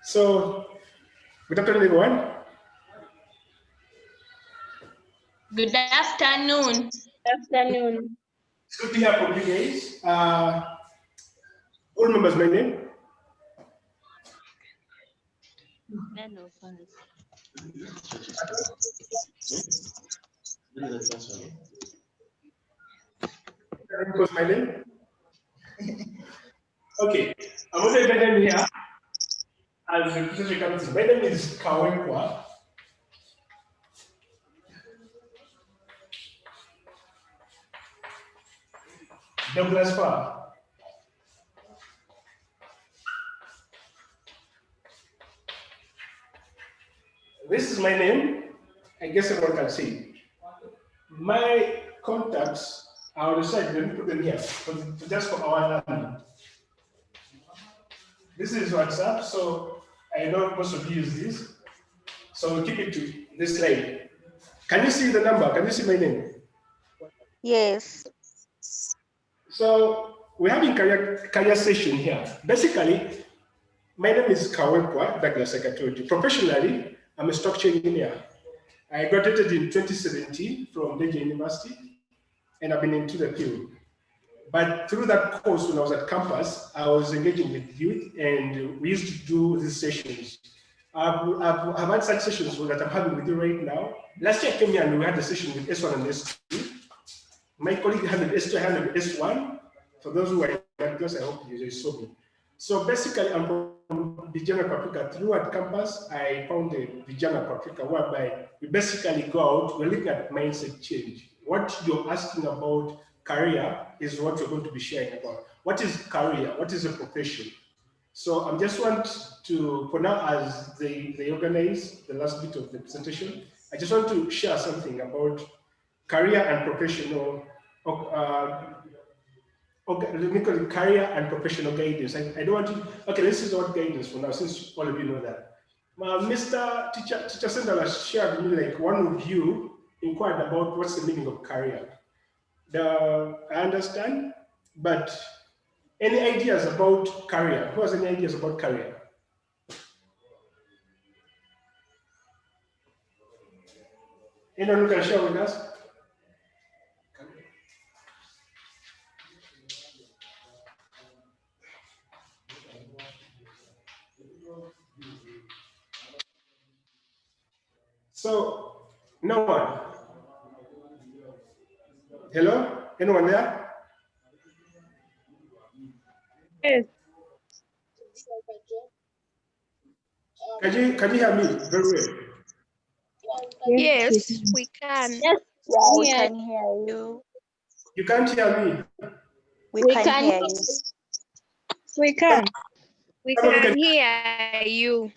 So, good afternoon, everyone. Good afternoon. Afternoon. It's good to hear from you guys. All remembers my name? None of us. Because my name? Okay, I'm going to name here as the presentation comes in. My name is Kawekwa. Douglas Farr. This is my name. I guess everyone can see. My contacts are on the side. Let me put them here, just for our learning. This is WhatsApp, so I know most of you use this. So we'll keep it to this slide. Can you see the number? Can you see my name? Yes. So we're having career session here. Basically, my name is Kawekwa Douglas, like I told you. Professionally, I'm a structural engineer. I graduated in 2017 from Legia University, and I've been into the field. But through that course, when I was at campus, I was engaging with youth, and we used to do these sessions. I've had such sessions that I'm having with you right now. Last year I came here and we had a session with S1 and S2. My colleague handled S2, I handled S1. For those who are in that class, I hope you saw me. So basically, I'm from Vijana Paprika. Through at campus, I founded Vijana Paprika, whereby we basically go out, we're looking at mindset change. What you're asking about career is what we're going to be sharing about. What is career? What is a profession? So I just want to, for now, as they organize the last bit of the presentation, I just want to share something about career and professional, let me call it career and professional guidance. I don't want to, okay, let's use the word guidance for now, since all of you know that. Mr. Teacher Sendala shared with me, like one of you inquired about what's the meaning of career. I understand, but any ideas about career? Who has any ideas about career? Anyone who can share with us? So, no one. Hello? Anyone there? Yes. Can you hear me very well? Yes, we can. Yes, Yeah, we can hear you. You can't hear me. We can hear you. We can. We Some of you can hear you.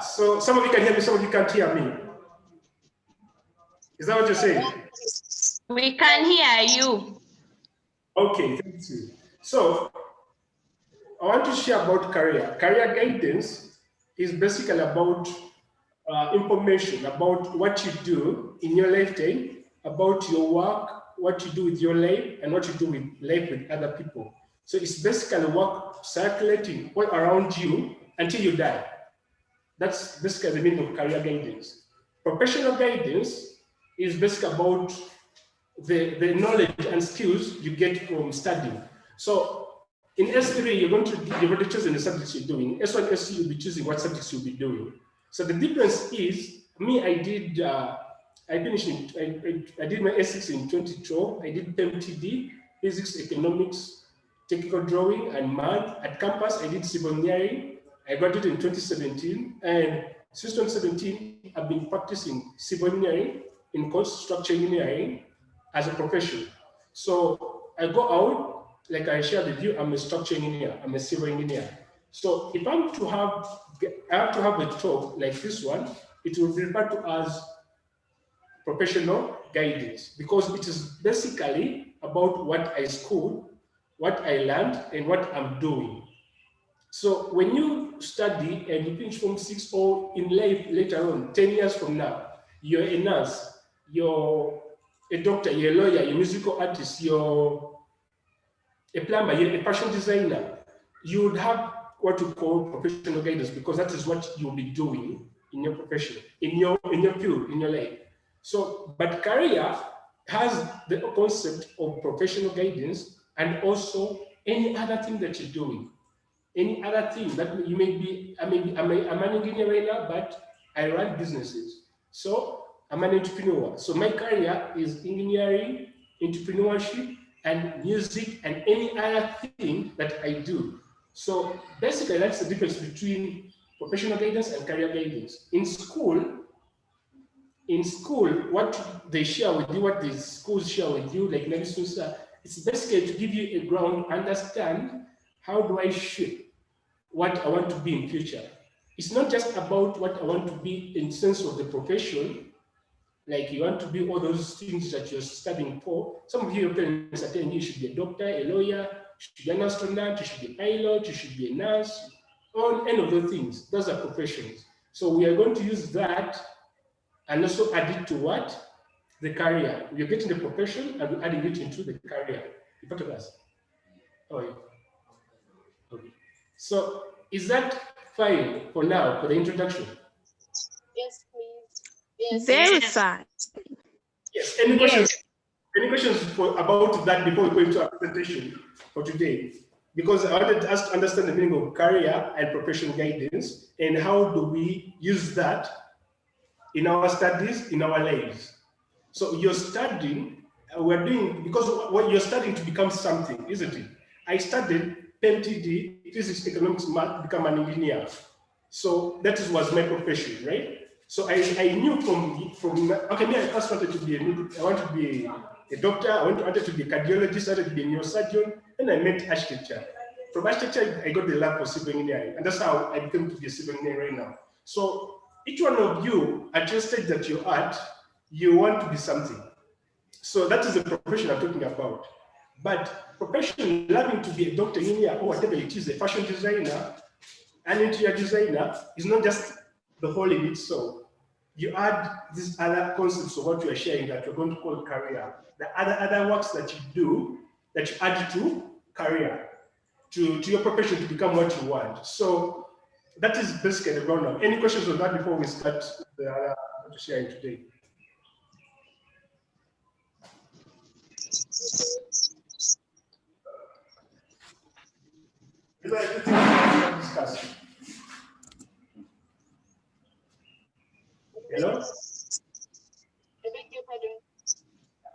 So some of you can hear me, some of you can't hear me. Is that what you're saying? we can hear you. Okay, thank you. So I want to share about career. Career guidance is basically about information about what you do in your lifetime, about your work, what you do with your life, and what you do with life with other people. So it's basically work circulating all around you until you die. That's basically the meaning of career guidance. Professional guidance is basically about the knowledge and skills you get from studying. So in S3, you've already chosen the subjects you're doing. S1, S2, you'll be choosing what subjects you'll be doing. So the difference is, me, I did my S6 in 2012. I did PMTD, Physics, Economics, Technical Drawing, and Math. At campus, I did Civil Engineering. I graduated in 2017, and since 2017, I've been practicing Civil Engineering in course Structural Engineering as a profession. So I go out, like I shared with you, I'm a structural engineer, I'm a civil engineer. So if I have to have a talk like this one, it will be referred to as professional guidance, because it is basically about what I schooled, what I learned, and what I'm doing. So when you study and you finish Form 6 or in life later on, 10 years from now, you're a nurse, you're a doctor, you're a lawyer, you're a musical artist, you're a plumber, you're a fashion designer, you would have what you call professional guidance, because that is what you'll be doing in your profession, in your field, in your life. So, but career has the concept of professional guidance and also any other thing that you're doing. Any other thing that you may be, I'm an engineer right now, but I run businesses. So I'm an entrepreneur. So my career is engineering, entrepreneurship, and music, and any other thing that I do. So basically, that's the difference between professional guidance and career guidance. In school, what they share with you, what the schools share with you, like Nabisunsa, it's basically to give you a ground, understand how do I shape what I want to be in future. It's not just about what I want to be in sense of the profession, like you want to be all those things that you're studying for. Some of your parents are telling you should be a doctor, a lawyer, you should be an astronaut, you should be a pilot, you should be a nurse, all any of those things. Those are professions. So we are going to use that and also add it to what? The career. We're getting the profession and we're adding it into the career. You part of us? Oh, yeah. Okay. So is that fine for now, for the introduction? Yes, please. Yes. Very fine. Yes. Any questions? Any questions about that before we go into our presentation for today? Because I wanted us to understand the meaning of career and professional guidance and how do we use that in our studies, in our lives. So you're studying, we're doing, because what you're studying to become something, isn't it? I studied PMTD, physics, economics, math, become an engineer. So that was my profession, right? So I knew from okay, me, I first wanted to be I wanted to be a doctor, I wanted to be a cardiologist, I wanted to be a neurosurgeon, and I meant architecture. From architecture, I got the love for civil engineering, and that's how I became to be a civil engineer right now. So each one of you, at your stage that you're at, you want to be something. So that is the profession I'm talking about. But profession, learning to be a doctor, engineer, or whatever it is, a fashion designer, an interior designer, is not just the whole in itself. You add these other concepts of what you are sharing that you're going to call career. The other works that you do that you add to career, to your profession to become what you want. So that is basically the rundown. Any questions on that before we start the other sharing today? Is there anything we can discuss? Hello?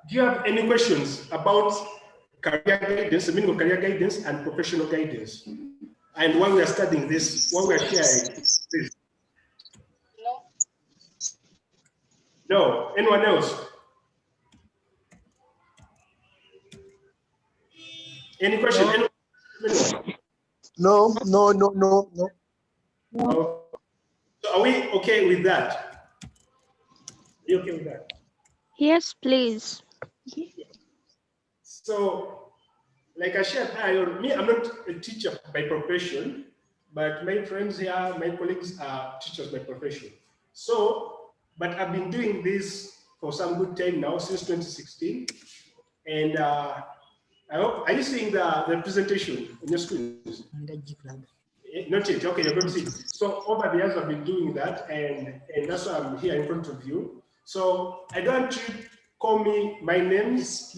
Do you have any questions about career guidance, the meaning of career guidance and professional guidance? And when we are studying this, what we are sharing, this. No. Anyone else? Any question? No. Anyone? No. Oh. So are we okay with that? Are you okay with that? Yes, please. So, like I shared earlier, me, I'm not a teacher by profession, but my friends here, my colleagues are teachers by profession. So, but I've been doing this for some good time now, since 2016. And I hope, are you seeing the presentation on your screens? Not yet. Okay, you're going to see. So over the years, I've been doing that, and that's why I'm here in front of you. So I don't want you to call me my name. Sorry.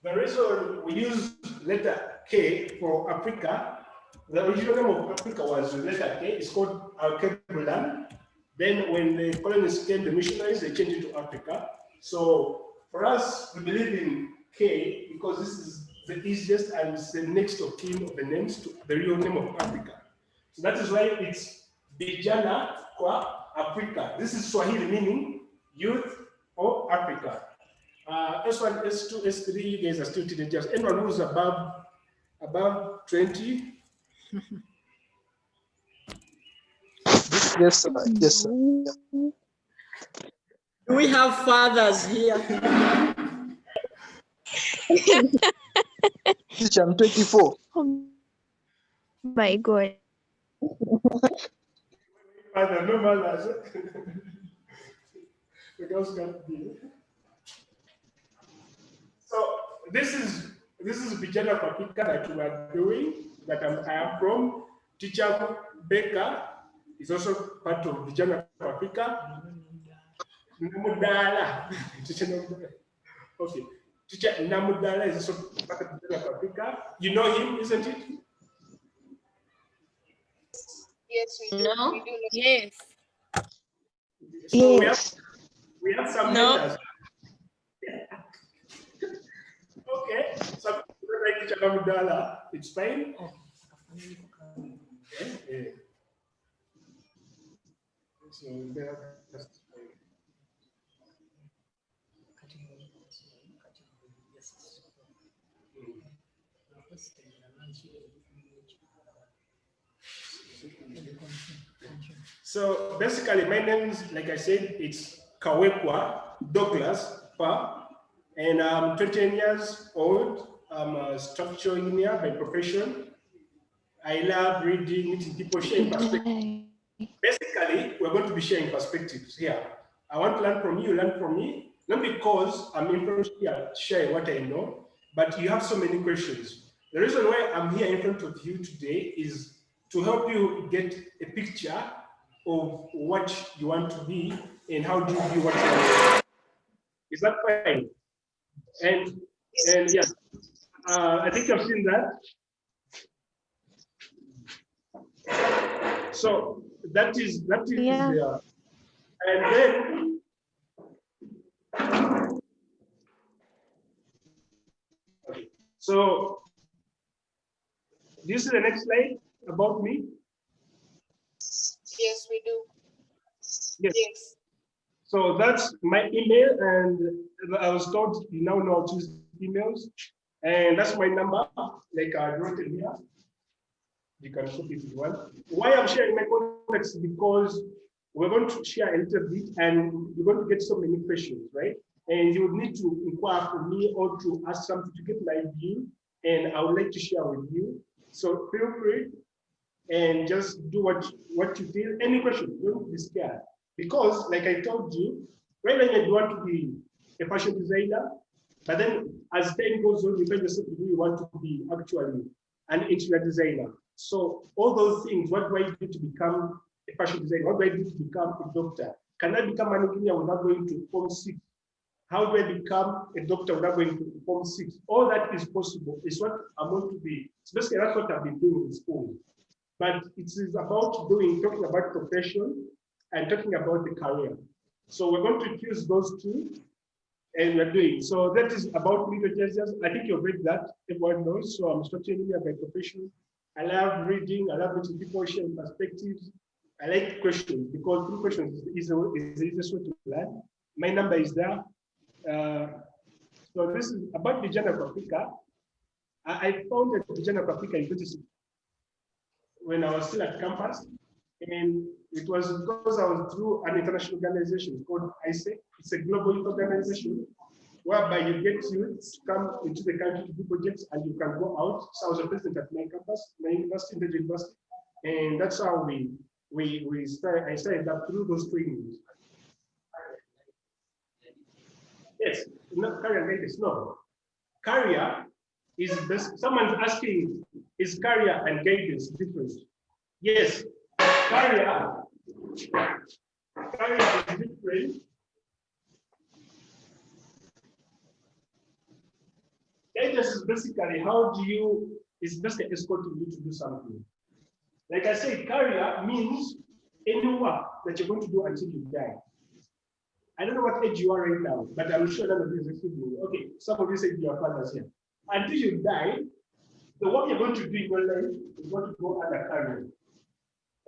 The reason we use letter K for Africa, the original name of Africa was letter K. It's called Alkebulan. Then when the colonists came, the missionaries, they changed it to Africa. So for us, we believe in K because this is the easiest and it's the next of kin of the names to the real name of Africa. So that is why it's Vijana kwa Africa. This is Swahili meaning youth of Africa. S1, S2, S3, you guys are still teenagers. Anyone who's above 20, Yes, sir. Yes, sir. Do we have fathers here? Teacher, I'm 24. Oh my God. Father, no mothers. The girls can't be. So this is vijana kwa pika that we are doing, that I am from. Teacher Becca is also part of vijana kwa pika. Namudala. Teacher Namudala. Okay. Teacher Namudala is also part of vijana kwa pika. You know him, isn't it? Yes, we do. No. We do know. Yes. So Yes. we have some No. letters. Okay. So like Teacher Namudala, it's fine. Yeah. So that's fine. So basically, my name is, like I said, it's Kawekwa Douglas Pa, and I'm 29 years old. I'm a structural engineer by profession. I love reading, meeting people, sharing perspectives. Basically, we're going to be sharing perspectives here. I want to learn from you, learn from me, not because I'm in front here sharing what I know, but you have so many questions. The reason why I'm here in front of you today is to help you get a picture of what you want to be and how do you be what you want to be. Is that fine? And yeah, I think you've seen that. So that is Yeah. there. And then so do you see the next slide about me? Yes, we do. Yes. Yes. So that's my email, and I was told you now know how to use emails, and that's my number. Like I wrote it here. You can copy it if you want. Why I'm sharing my contacts, because we're going to share a little bit, and you're going to get so many questions, right? And you would need to inquire from me or to ask something to get my view, and I would like to share with you. So feel free and just do what you feel. Any question, don't be scared. Because like I told you, right now you want to be a fashion designer, but then as time goes on, you find yourself you want to be actually an interior designer. So all those things, what do I do to become a fashion designer? What do I do to become a doctor? Can I become an engineer without going to Form 6? How do I become a doctor without going to Form 6? All that is possible. It's what I'm going to be. So basically, that's what I've been doing in school. But it is about talking about profession and talking about the career. So we're going to choose those two, and we're doing. So that is about me. I think you've read that. Everyone knows. So I'm structural engineer by profession. I love reading. I love meeting people, sharing perspectives. I like questions because through questions is the easiest way to learn. My number is there. So this is about Vijana kwa Africa. I founded Vijana kwa Africa in 2016 when I was still at campus. And it was because I was through an international organization called ISEC. It's a global youth organization whereby you get youth to come into the country to do projects and you can go out. So I was a president at my campus, my university, the university. And that's how I started up through those trainings. Yes, not career guidance, no. Career is this, someone's asking, is career and guidance different? Yes, career is different. Guidance is basically it's basically escorting you to do something. Like I said, career means any work that you're going to do until you die. I don't know what age you are right now, but I'm sure none of you is okay. Some of you said your fathers here. Until you die, the work you're going to do in your life is going to go under career.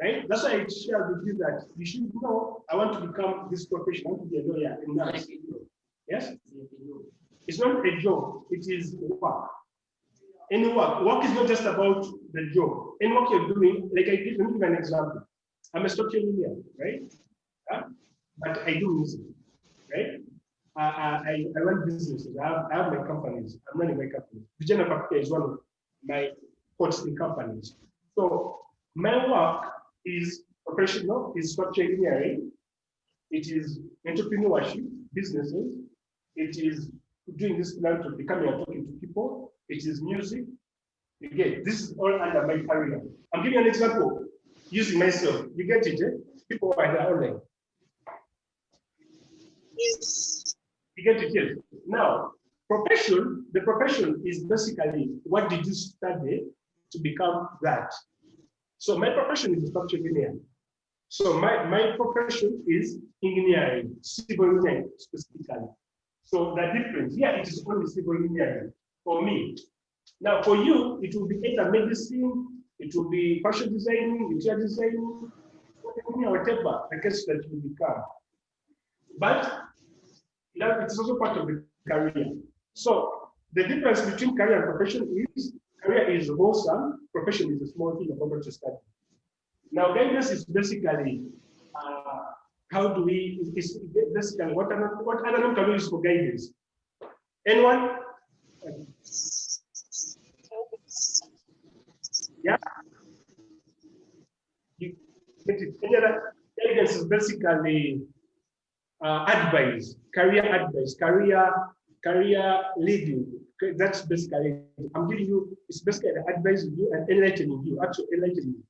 Right? That's why I share with you that you should know, I want to become this profession, I want to be a lawyer, a nurse. Yes? It's not a job, it is work. Any work. Work is not just about the job. Any work you're doing, like I did, let me give an example. I'm a structural engineer, right? But I do music, right? I run businesses. I have my companies. I'm running my company. Vijana Papita is one of my portfolio companies. So my work is professional, is structural engineering, it is entrepreneurship, businesses, it is doing this plan to becoming and talking to people, it is music. Again, this is all under my career. I'm giving you an example using myself. You get it? Eh? People are there online. Yes. You get it? Yes. Now, the profession is basically what did you study to become that. So my profession is structural engineering. So my profession is engineering, civil engineering specifically. So the difference, yeah, it is only civil engineering for me. Now for you, it will be either medicine, it will be fashion designing, interior designing, whatever the case that you become. But it's also part of the career. So the difference between career and profession is career is wholesome, profession is a small thing about what you study. Now, guidance is basically how do we, is basically what other name can we use for guidance? Anyone? Yeah? You get it. Guidance is basically advice, career advice, career leading. That's basically, I'm giving you, it's basically advising you and enlightening you, actually enlightening you.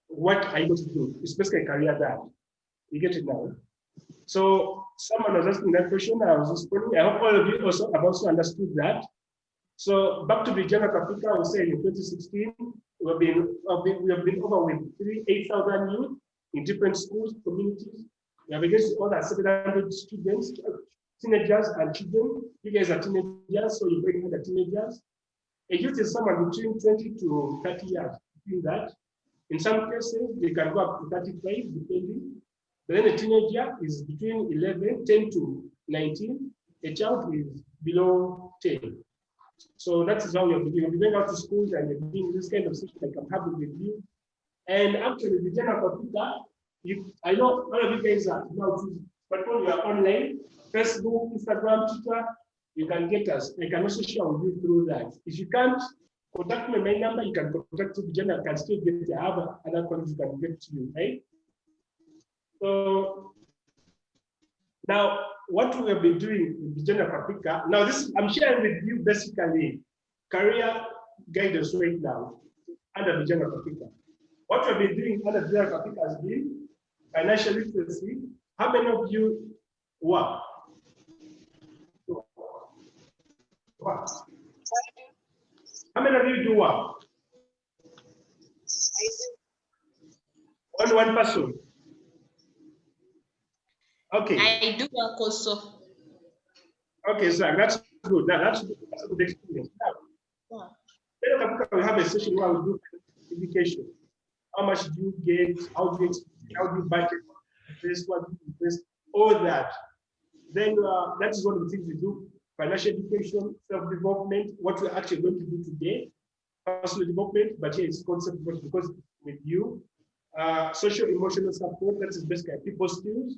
What are you going to do? It's basically career that. You get it now? So someone was asking that question, I was responding. I hope all of you also have also understood that. So back to the general Africa, I would say in 2016, we have been over with 8,000 youth in different schools, communities. We have against over 700 students, teenagers and children. You guys are teenagers, so you're bringing the teenagers. A youth is someone between 20 to 30 years, between that. In some cases, they can go up to 35, depending. But then a teenager is between 10 to 19. A child is below 10. So that is how you're going out to schools and you're doing this kind of session like I'm having with you. And actually, the general public, I know all of you guys are now but when you are online, Facebook, Instagram, Twitter, you can get us. I can also share with you through that. If you can't, contact me, my number, you can contact the general, can still get the other colleagues can get to you, right? So now what we have been doing with the general Africa, now this I'm sharing with you basically career guidance right now under the general Africa. What we have been doing under the general Africa has been financial literacy. How many of you work? How many of you do work? Only one person. Okay. I do work also. Okay, so that's good. That's a good experience. Now, we have a session where we do education. How much do you get? How do you budget? What do you invest? All that. Then that is one of the things we do. Financial education, self-development, what we're actually going to do today. Personal development, but here it's concept because with you. Social emotional support, that is basically people skills.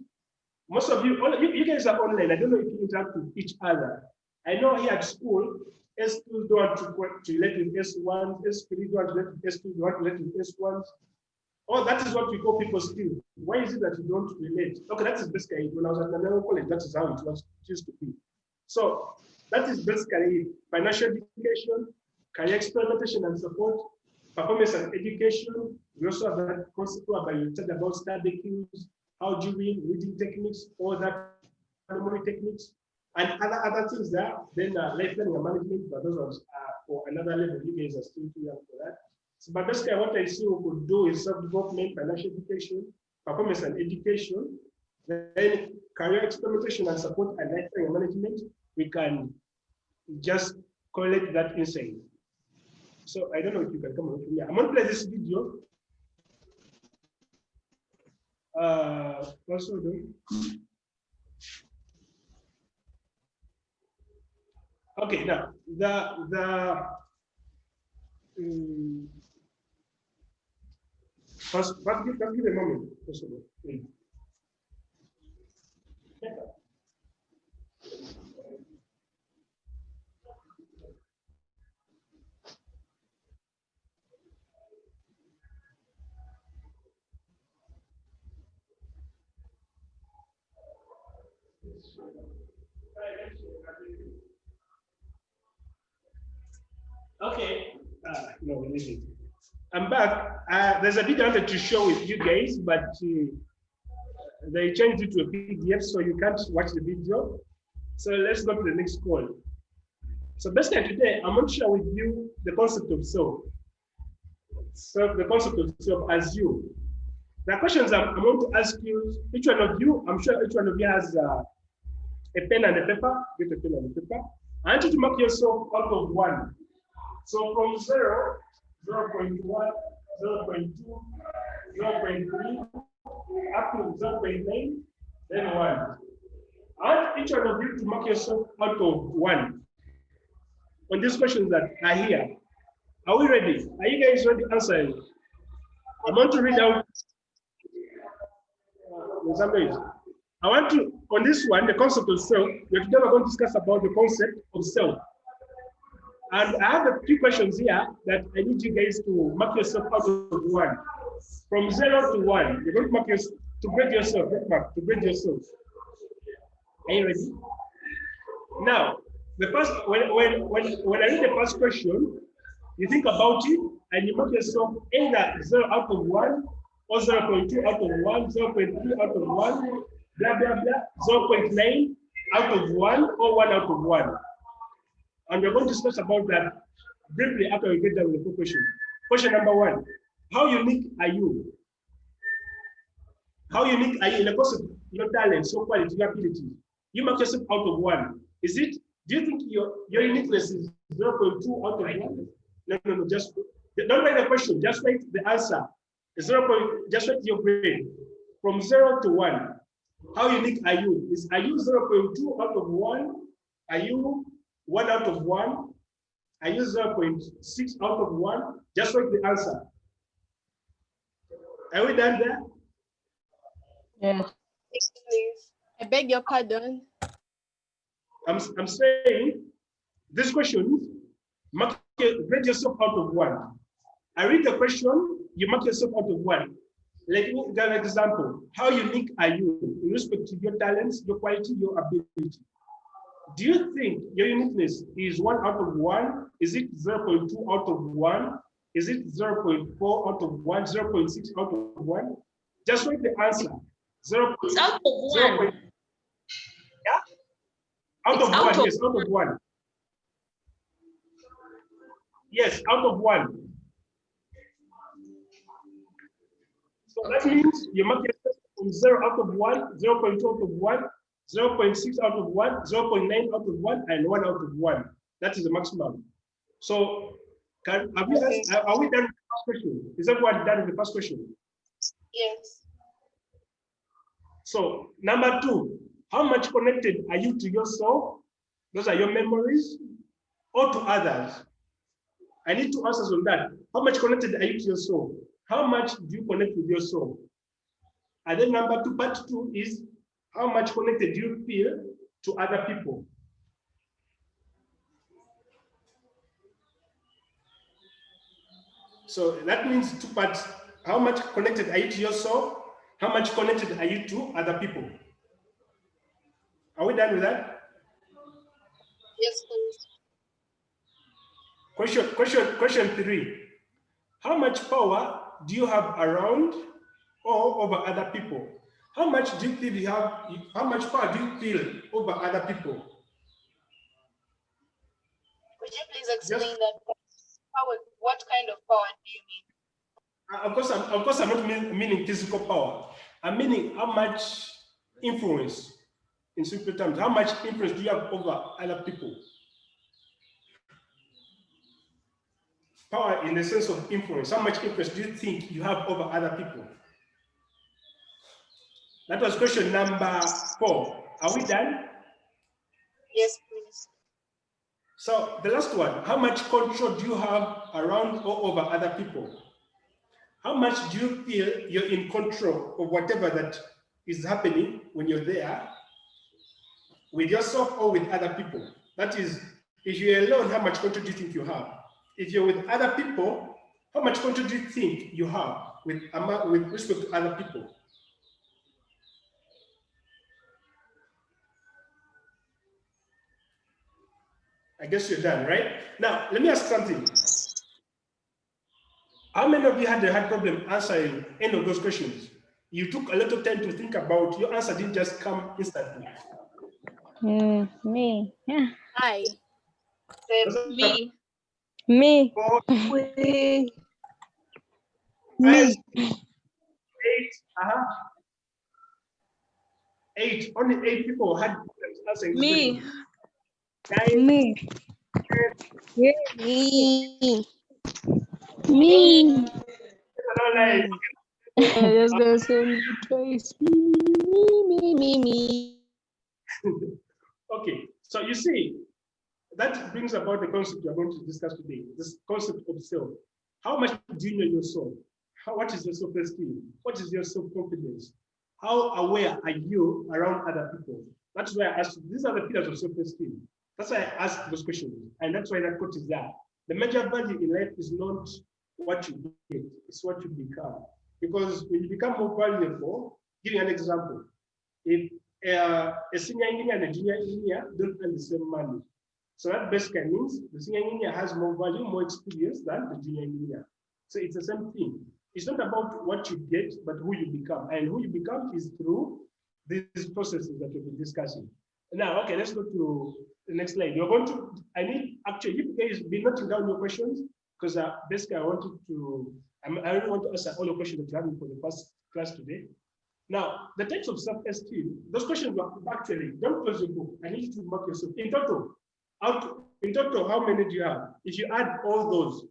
Most of you guys are online. I don't know if you interact with each other. I know here at school, S2 don't want to relate with S1, S3 don't want to relate with S2, don't want to relate with S1s. Oh, that is what we call people skills. Why is it that you don't relate? Okay, that is basically when I was at the level college, that is how it used to be. So that is basically financial education, career experimentation and support, performance and education. We also have that concept where you talk about study cues, how do you reading techniques, all that memory techniques, and other things there. Then life learning and management, but those ones are for another level. You guys are still too young for that. So, but basically, what I see we could do is self-development, financial education, performance and education, then career experimentation and support and life learning and management. We can just collect that insight. So I don't know if you can come on. Yeah, I'm going to play this video. Also do. Okay, now First, give a moment. First of all. Okay. No, leave it. I'm back. There's a video I wanted to share with you guys, but they changed it to a PDF, so you can't watch the video. So let's go to the next call. So basically today, I'm going to share with you the concept of self. So the concept of self as you. The questions I'm going to ask you, each one of you, I'm sure each one of you has a pen and a paper. Get a pen and a paper. I want you to mark yourself out of 1. So from 0, 0.1, 0.2, 0.3, up to 0.9, then 1. I want each one of you to mark yourself out of 1 on these questions that are here. Are we ready? Are you guys ready to answer? I want to read out. I want to, on this one, the concept of self, we're today going to discuss about the concept of self. And I have a few questions here that I need you guys to mark yourself out of 1. From 0 to 1, you're going to mark yourself, to grade yourself, to grade yourself. Are you ready? Now, the first, when I read the first question, you think about it and you mark yourself either 0 out of 1 or 0.2 out of 1, 0.3 out of 1, blah, blah, blah, 0.9 out of 1 or 1 out of 1. And we're going to discuss about that briefly after we get done with the full question. Question number 1, how unique are you? How unique are you in the course of your talents, your quality, your abilities? You mark yourself out of 1. Is it, do you think your uniqueness is 0.2 out of 1? No, just, don't write the question, just write the answer. Just write your grade. From 0 to 1, how unique are you? Are you 0.2 out of 1? Are you 1 out of 1? Are you 0.6 out of 1? Just write the answer. Are we done there? Yes. Yes, please. I beg your pardon. I'm saying this question, grade yourself out of 1. I read the question, you mark yourself out of 1. Let me give an example. How unique are you in respect to your talents, your quality, your ability? Do you think your uniqueness is 1 out of 1? Is it 0.2 out of 1? Is it 0.4 out of 1? 0.6 out of 1? Just write the answer. 0. It's out of 1. Yeah? Out of 1, yes, out of 1. Yes, out of 1. So that means you mark yourself from 0 out of 1, 0.2 out of 1, 0.6 out of 1, 0.9 out of 1, and 1 out of 1. That is the maximum. So, are we done with the first question? Is everyone done with the first question? Yes. So, number 2, how much connected are you to yourself? Those are your memories, or to others? I need 2 answers on that. How much connected are you to yourself? How much do you connect with yourself? And then number 2, part 2 is how much connected do you feel to other people? So that means 2 parts. How much connected are you to yourself? How much connected are you to other people? Are we done with that? Yes, please. Question 3. How much power do you have around or over other people? How much do you feel you have? How much power do you feel over other people? Could you please explain that? What kind of power do you mean? Of course, I'm not meaning physical power. I'm meaning how much influence, in simple terms, how much influence do you have over other people? Power in the sense of influence. How much influence do you think you have over other people? That was question number 4. Are we done? Yes, please. So the last one, how much control do you have around or over other people? How much do you feel you're in control of whatever that is happening when you're there with yourself or with other people? That is, if you're alone, how much control do you think you have? If you're with other people, how much control do you think you have with respect to other people? I guess you're done, right? Now, let me ask something. How many of you had a hard problem answering any of those questions? You took a lot of time to think about, your answer didn't just come instantly. Me. Yeah. Hi. Me. Me. Four, Me. five, Me. 8, 8. Only 8 people had problems answering this Me. question. 9, Me. 10, Me. Me. Me. no lie. I just gonna say me twice. Me. Okay, so you see, that brings about the concept we are going to discuss today, this concept of self. How much do you know yourself? What is your self-esteem? What is your self-confidence? How aware are you around other people? That's why I asked you, these are the pillars of self-esteem. That's why I asked those questions. And that's why that quote is there. The major value in life is not what you get, it's what you become. Because when you become more valuable, give you an example. If a senior engineer and a junior engineer don't earn the same money, so that basically means the senior engineer has more value, more experience than the junior engineer. So it's the same thing. It's not about what you get, but who you become. And who you become is through these processes that we've been discussing. Now, okay, let's go to the next slide. You're going to, I need, actually, you guys be noting down your questions, because basically I wanted to, I really want to answer all the questions that you're having for the first class today. Now, the types of self-esteem, those questions were actually, don't close your book. I need you to mark yourself. In total, how many do you have? If you add all those,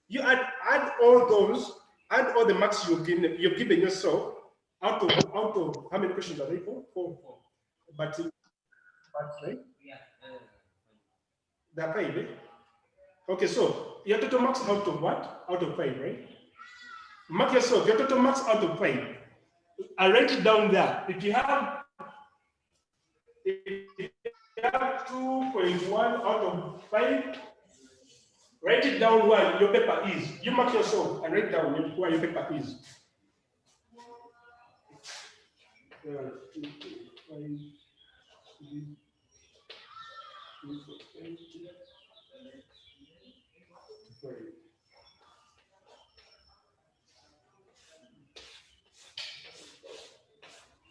you add all those, add all the marks you've given yourself out of how many questions are they for? Four. But right? There are 5, eh? Okay, so your total marks out of what? Out of 5, right? Mark yourself, your total marks out of 5. I write it down there. If you have 2.1 out of 5, write it down where your paper is. You mark yourself and write down where your paper is.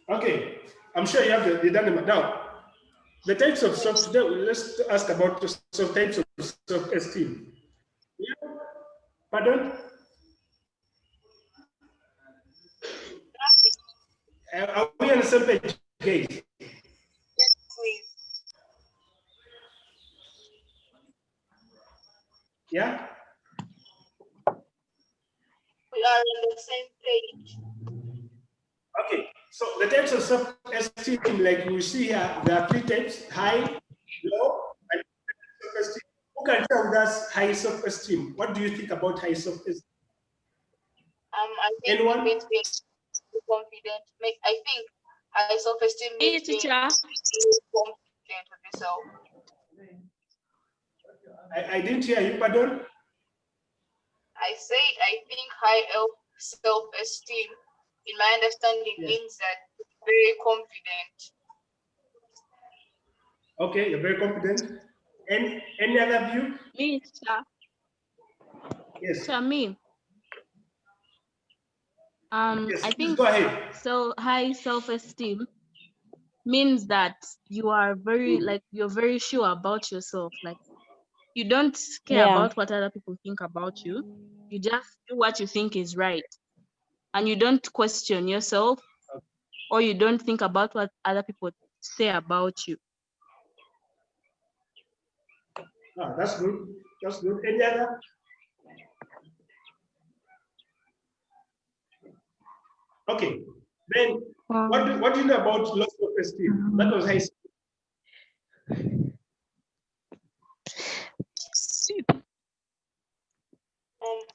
Okay, I'm sure you have the done. Now, the types of self, today, let's ask about the types of self-esteem. Yeah. Pardon? Are we on the same page, guys? Yes, please. Yeah? We are on the same page. Okay, so the types of self-esteem, like we see here, there are 3 types: high, low, and self-esteem. Who can share with us high self-esteem? What do you think about high self-esteem? I think Anyone? it means being confident. I think high self-esteem means being confident with yourself. I didn't hear you, pardon? I said I think high self-esteem, in my understanding, means that very confident. Okay, you're very confident. Any other view? Me, sir. Yes. To me. Yes, I please think go ahead. so. High self-esteem means that you are you're very sure about yourself. Like you don't care about what other people think about you. You just do what you think is right, and you don't question yourself, or you don't think about what other people say about you. That's good. That's good. Any other? Okay. Then what do you know about low self-esteem? That was high.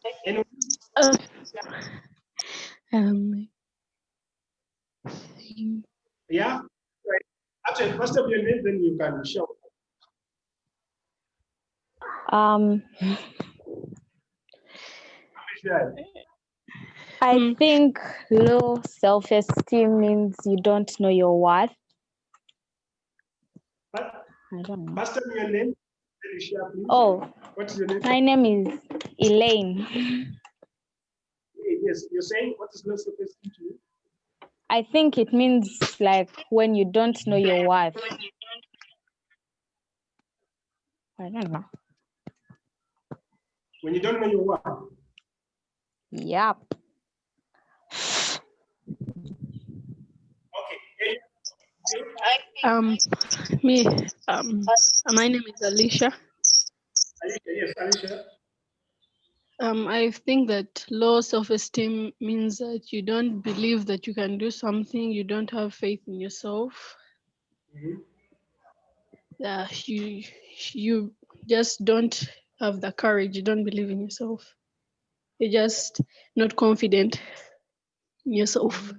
I Yeah? Right. Actually, first of your name, then you can show. I think low self-esteem means you don't know your worth. But I don't know. first of your name, then you share, please. Oh, What's your name? my name is Elaine. Yes, you're saying what is low self-esteem to you? I think it means like when you don't know your worth. I don't know. When you don't know your worth. Yep. Okay. I think My name is Alicia. Alicia, yes, Alicia. I think that low self-esteem means that you don't believe that you can do something, you don't have faith in yourself. You just don't have the courage, you don't believe in yourself. You're just not confident in yourself.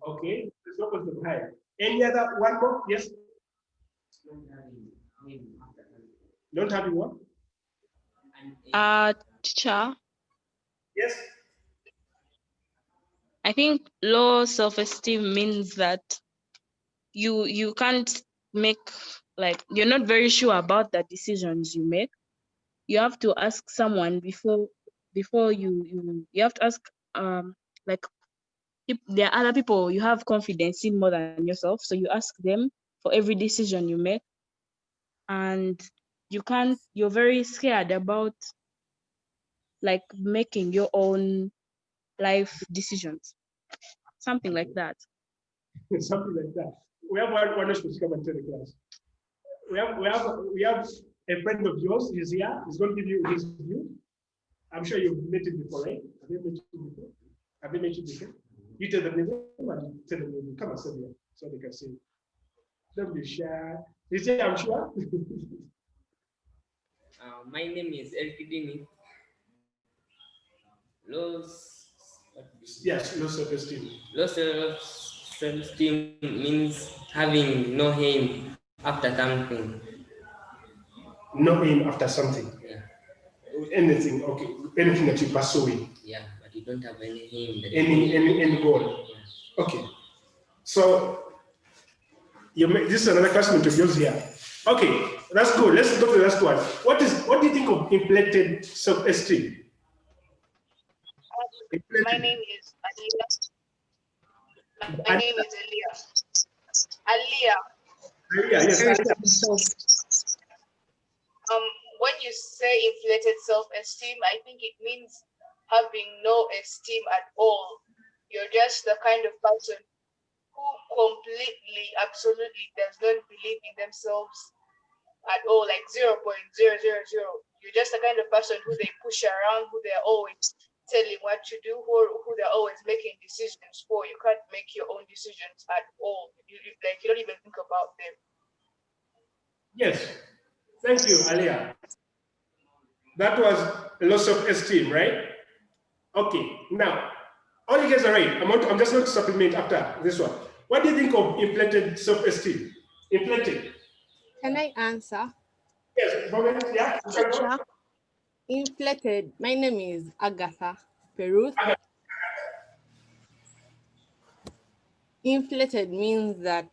Okay, let's go with the high. Any other one more? Yes. Don't have you one? Teacher, Yes. I think low self-esteem means that you can't make, like, you're not very sure about the decisions you make. You have to ask someone before you have to ask like if there are other people you have confidence in more than yourself, so you ask them for every decision you make. And you're very scared about like making your own life decisions, something like that. Something like that. We have one who should come and tell the class. We have a friend of yours. He's here. He's going to give you his view. I'm sure you've met him before, right? Have you met him before? Have you met him before? You tell them and tell them come and sit here so they can see. Don't be shy. He's here, I'm sure. My name is Elkidini. Low, Yes, low self-esteem. low self-esteem means having no aim after something. No aim after something. Yeah. Anything, okay. Anything that you pursue. Yeah, but you don't have any aim. Any goal. Yeah. Okay. So this is another classmate of yours here. Okay, that's good. Let's go to the last one. What do you think of inflated self-esteem? my name is Aliyah. My name is Aliyah. Aliyah. Yes. When you say inflated self-esteem, I think it means having no esteem at all. You're just the kind of person who completely, absolutely does not believe in themselves at all, like 0.000. You're just the kind of person who they push around, who they're always telling what to do, who they're always making decisions for. You can't make your own decisions at all. You don't even think about them. Yes. Thank you, Alia. That was loss of esteem, right? Okay. Now, all you guys are right. I'm just going to supplement after this one. What do you think of inflated self-esteem? Inflated. Can I answer? Yes. Yeah. Teacher. Inflated. My name is Agatha Peruth. Inflated means that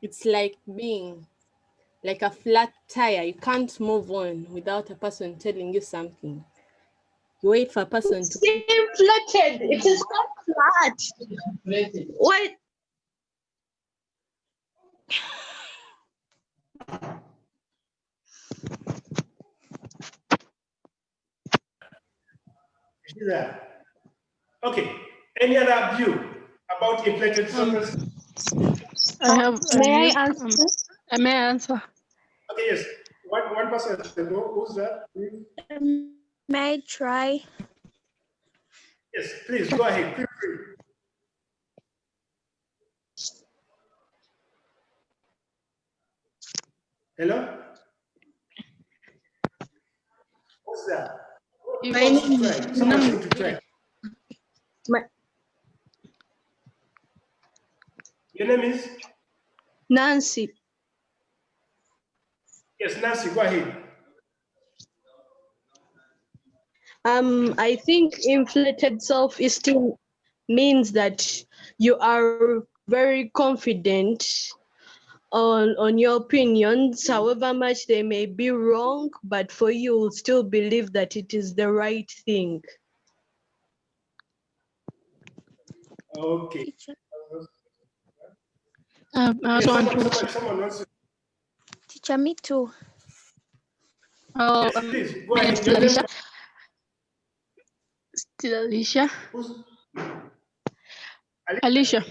it's like being like a flat tire. You can't move on without a person telling you something. You wait for a person to Inflated. It is not flat. What? Okay. Any other view about inflated self-esteem? May I answer? Okay, yes. One person has to go. Who's that? May I try? Yes, please go ahead. Feel free. Hello? Who's that? Who If My wants to name try? is Someone's Nancy. going to try. My, Your name is? Nancy. Yes, Nancy, go ahead. I think inflated self-esteem means that you are very confident on your opinions, however much they may be wrong, but for you will still believe that it is the right thing. Okay. Teacher, I Yes, also want to. someone wants to. teacher, me too. Oh, Yes, please, go my name is ahead. still Your name? Alicia. Still Alicia. Who's? Alicia? Alicia.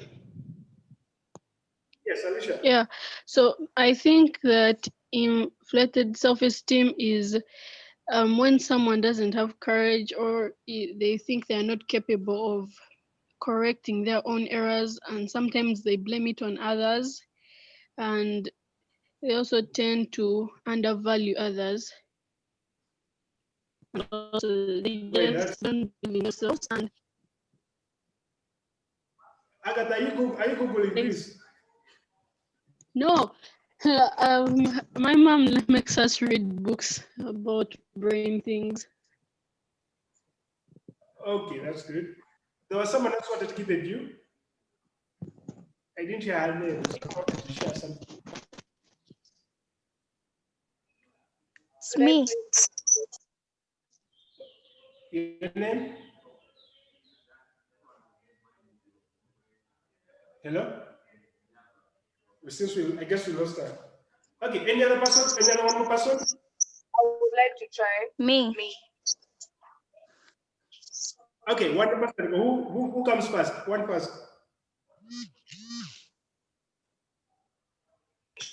Yes, Alicia. Yeah. So I think that inflated self-esteem is when someone doesn't have courage, or they think they are not capable of correcting their own errors, and sometimes they blame it on others, and they also tend to undervalue others. And also they Wait, just that's don't believe in themselves, and Agatha. Are you Googling this? no. My mom makes us read books about brain things. Okay, that's good. There was someone else wanted to give a view. I didn't hear her name, so I wanted to share something. It's me. Your name? Hello? Since I guess we lost her. Okay, any other person? Any other one more person? I would like to try. Me. Okay, one person. Who comes first? One first.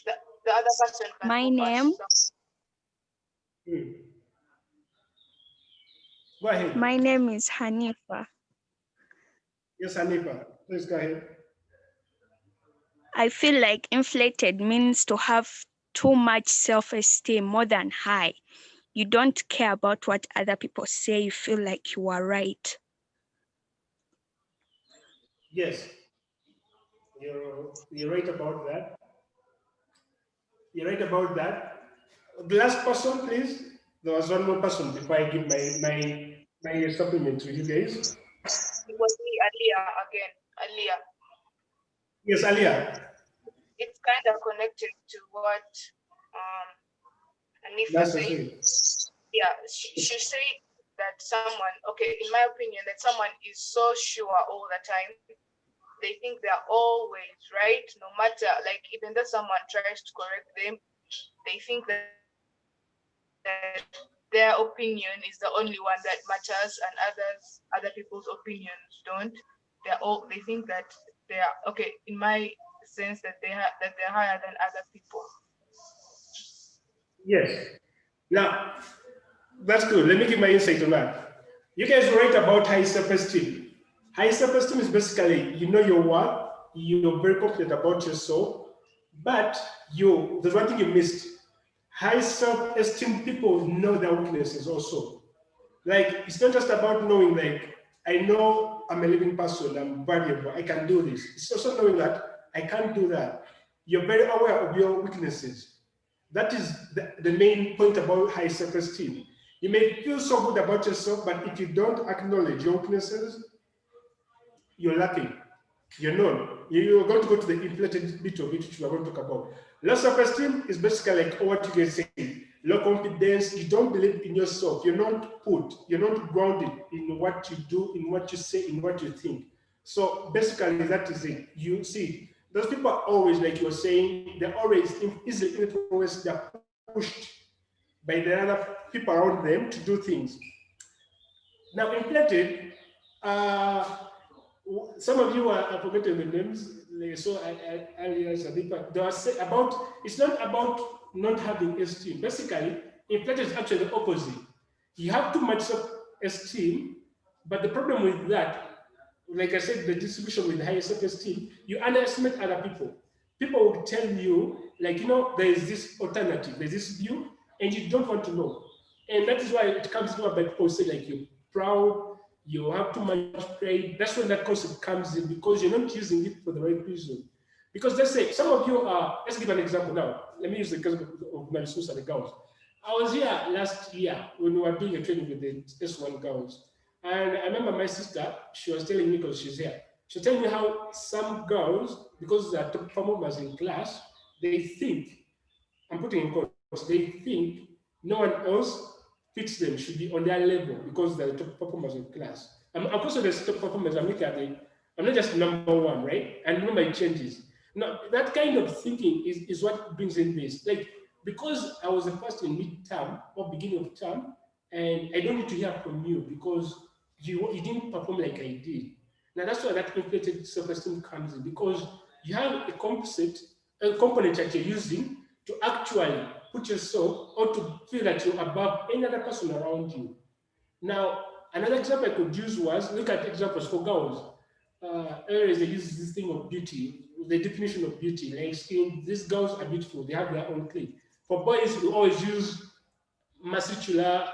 The other person can My go name. first. Go ahead. My name is Hanifa. Yes, Hanifa. Please go ahead. I feel like inflated means to have too much self-esteem, more than high. You don't care about what other people say. You feel like you are right. Yes, you're right about that. You're right about that. The last person, please. There was one more person before I give my supplement to you guys. It was me, Alia, again. Alia. Yes, Alia. It's kind of connected to what Anifa That's said. it. Yeah, she said that someone, okay, in my opinion, that someone is so sure all the time. They think they're always right, no matter, like, even though someone tries to correct them, they think that their opinion is the only one that matters, and other people's opinions don't. They think that they are okay, in my sense, that they're higher than other people. Yes. Now, that's good. Let me give my insight on that. You guys write about high self-esteem. High self-esteem is basically you know your worth, you're very confident about yourself, but there's one thing you missed. High self-esteem people know their weaknesses also. Like it's not just about knowing like I know I'm a living person, I'm valuable, I can do this. It's also knowing that I can't do that. You're very aware of your weaknesses. That is the main point about high self-esteem. You may feel so good about yourself, but if you don't acknowledge your weaknesses, you're lacking. You're known. You're going to go to the inflated bit of it, which we're going to talk about. Low self-esteem is basically like what you guys say. Low confidence. You don't believe in yourself. You're not grounded in what you do, in what you say, in what you think. So basically, that is it. You see, those people are always, like you were saying, they're always easily influenced, they're pushed by the other people around them to do things. Now, inflated, uh, some of you are forgetting the names. So earlier, they were saying about it's not about not having esteem. Basically, inflated is actually the opposite. You have too much self-esteem, but the problem with that, like I said, the distribution with higher self-esteem, you underestimate other people. People will tell you, like, there is this alternative, there's this view, and you don't want to know. And that is why it comes to by people say like you're proud, you have too much pride. That's when that concept comes in because you're not using it for the right reason. Because let's say some of you are, let's give an example now. Let me use the case of Nabisunsa the girls. I was here last year when we were doing a training with the S1 girls. And I remember my sister, she was telling me because she's here. She was telling me how some girls, because they're top performers in class, they think, I'm putting in quotes, they think no one else fits them, should be on their level because they're the top performers in class. I'm also the top performers, I'm not just number one, right? And remember it changes. Now, that kind of thinking is what brings in this. Like, because I was the first in mid-term or beginning of term, and I don't need to hear from you because you didn't perform like I did. Now, that's why that inflated self-esteem comes in because you have a component that you're using to actually put yourself or to feel that you're above any other person around you. Now, another example I could use was look at examples for girls. Earlier they use this thing of beauty, the definition of beauty. Like saying these girls are beautiful, they have their own thing. For boys, we always use muscular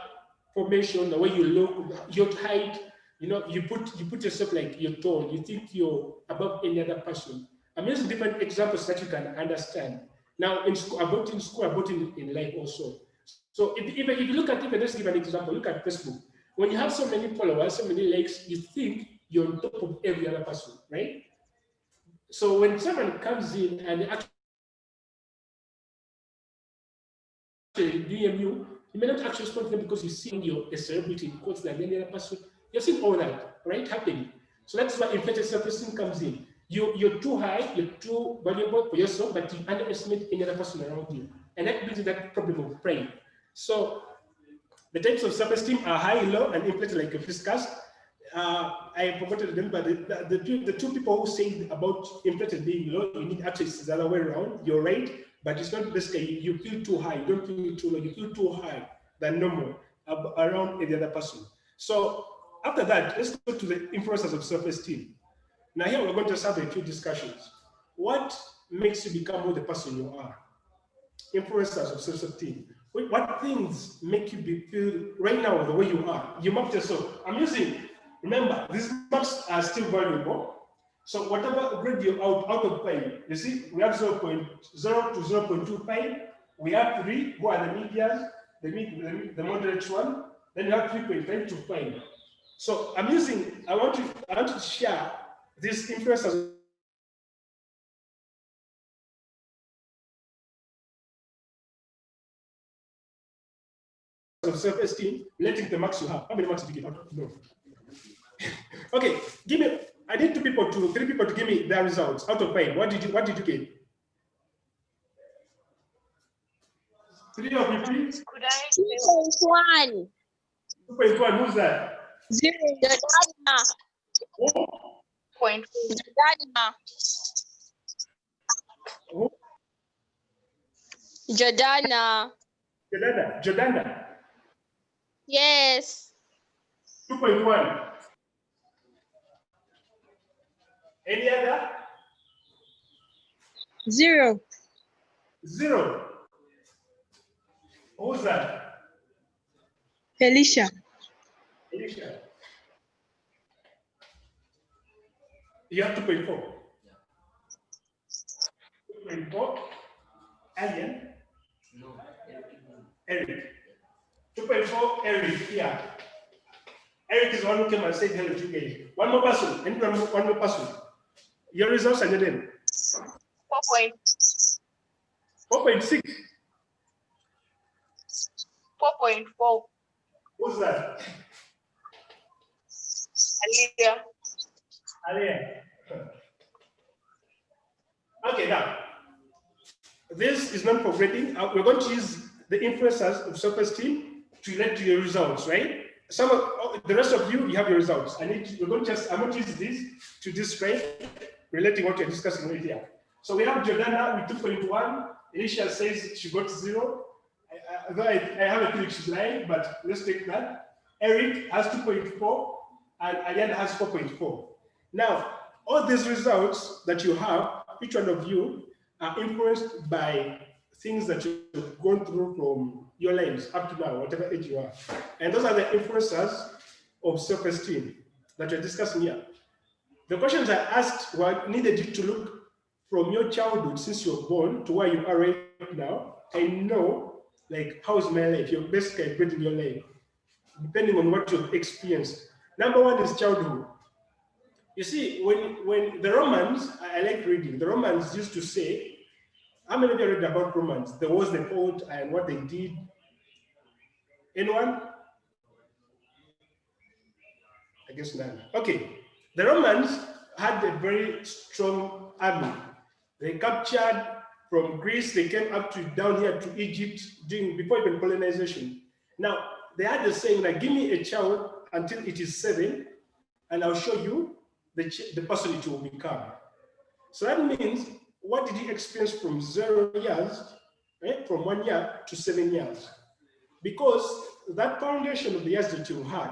formation, the way you look, your height, you put yourself like you're tall, you think you're above any other person. I'm using different examples that you can understand. Now, in school, about in life also. So if you look at, even let's give an example, look at Facebook. When you have so many followers, so many likes, you think you're on top of every other person, right? So when someone comes in and they actually DM you may not actually respond to them because you see you're a celebrity, quotes than any other person. You're seeing all that, right, happening. So that's why inflated self-esteem comes in. You're too high, you're too valuable for yourself, but you underestimate any other person around you. And that brings you that problem of pride. So the types of self-esteem are high, low, and inflated, like we've discussed. I forgot to remember the two people who say about inflated being low, you need actually it's the other way around. You're right, but it's not basically you feel too high, you don't feel too low, you feel too high than normal around any other person. So after that, let's go to the influences of self-esteem. Now here we're going to have a few discussions. What makes you become who the person you are? Influencers of self-esteem. What things make you feel right now the way you are? You mapped yourself. Remember, these maps are still valuable. So whatever grade you're out of 5, you see, we have 0.0 to 0.25. We have 3, who are the medians, the moderate one. Then you have 3.5 to 5. So I want to share these influencers of self-esteem, letting the marks you have. How many marks did you get? No. Okay, I need 3 people to give me their results out of 5. What did you get? 3 of you, please. Could I 2.1. 2.1, who's that? 0. Jordana. Oh, point? Jordana. oh, Jordana. Jordana. Yes. 2.1. Any other? 0. 0. Who's that? Felicia. Alicia. You have 2.4. 2.4. Alien. No, Eric. 2.4, Eric. Yeah. Eric is the one who came and said hello to you guys. One more person. I need one more person. Your results and your name. 4.6. 4.4. Who's that? Aliyah. Alia. Okay, now, this is not for grading. We're going to use the influencers of self-esteem to relate to your results, right? The rest of you have your results. I'm going to use this to describe relating what we're discussing right here. So we have Jordana with 2.1. Alicia says she got 0. I have a feeling she's lying, but let's take that. Eric has 2.4 and Ayana has 4.4. Now, all these results that you have, each one of you, are influenced by things that you've gone through from your lives up to now, whatever age you are. And those are the influencers of self-esteem that we're discussing here. The questions I asked were needed you to look from your childhood since you're born to where you are right now and know, like, how's my life? You're basically building your life, depending on what you've experienced. Number one is childhood. You see, when the Romans, I like reading, the Romans used to say, how many of you read about Romans? The wars they fought and what they did? Anyone? I guess none. Okay. The Romans had a very strong army. They captured from Greece, they came up to down here to Egypt before even colonization. Now, they had the saying like, give me a child until it is 7, and I'll show you the person it will become. So that means, what did he experience from 0 years, right? From 1 year to 7 years? Because that foundation of the years that you had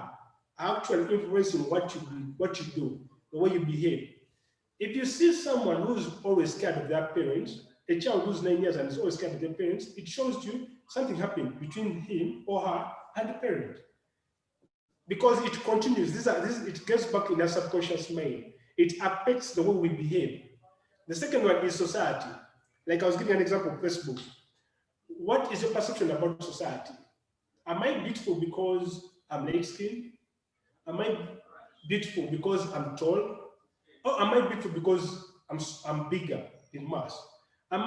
are actually influencing what you do, the way you behave. If you see someone who's always scared of their parents, a child who's 9 years and is always scared of their parents, it shows you something happened between him or her and the parent. Because it continues, it gets back in our subconscious mind. It affects the way we behave. The second one is society. Like I was giving an example of Facebook. What is your perception about society? Am I beautiful because I'm light-skinned? Am I beautiful because I'm tall? Or am I beautiful because I'm bigger in mass? Am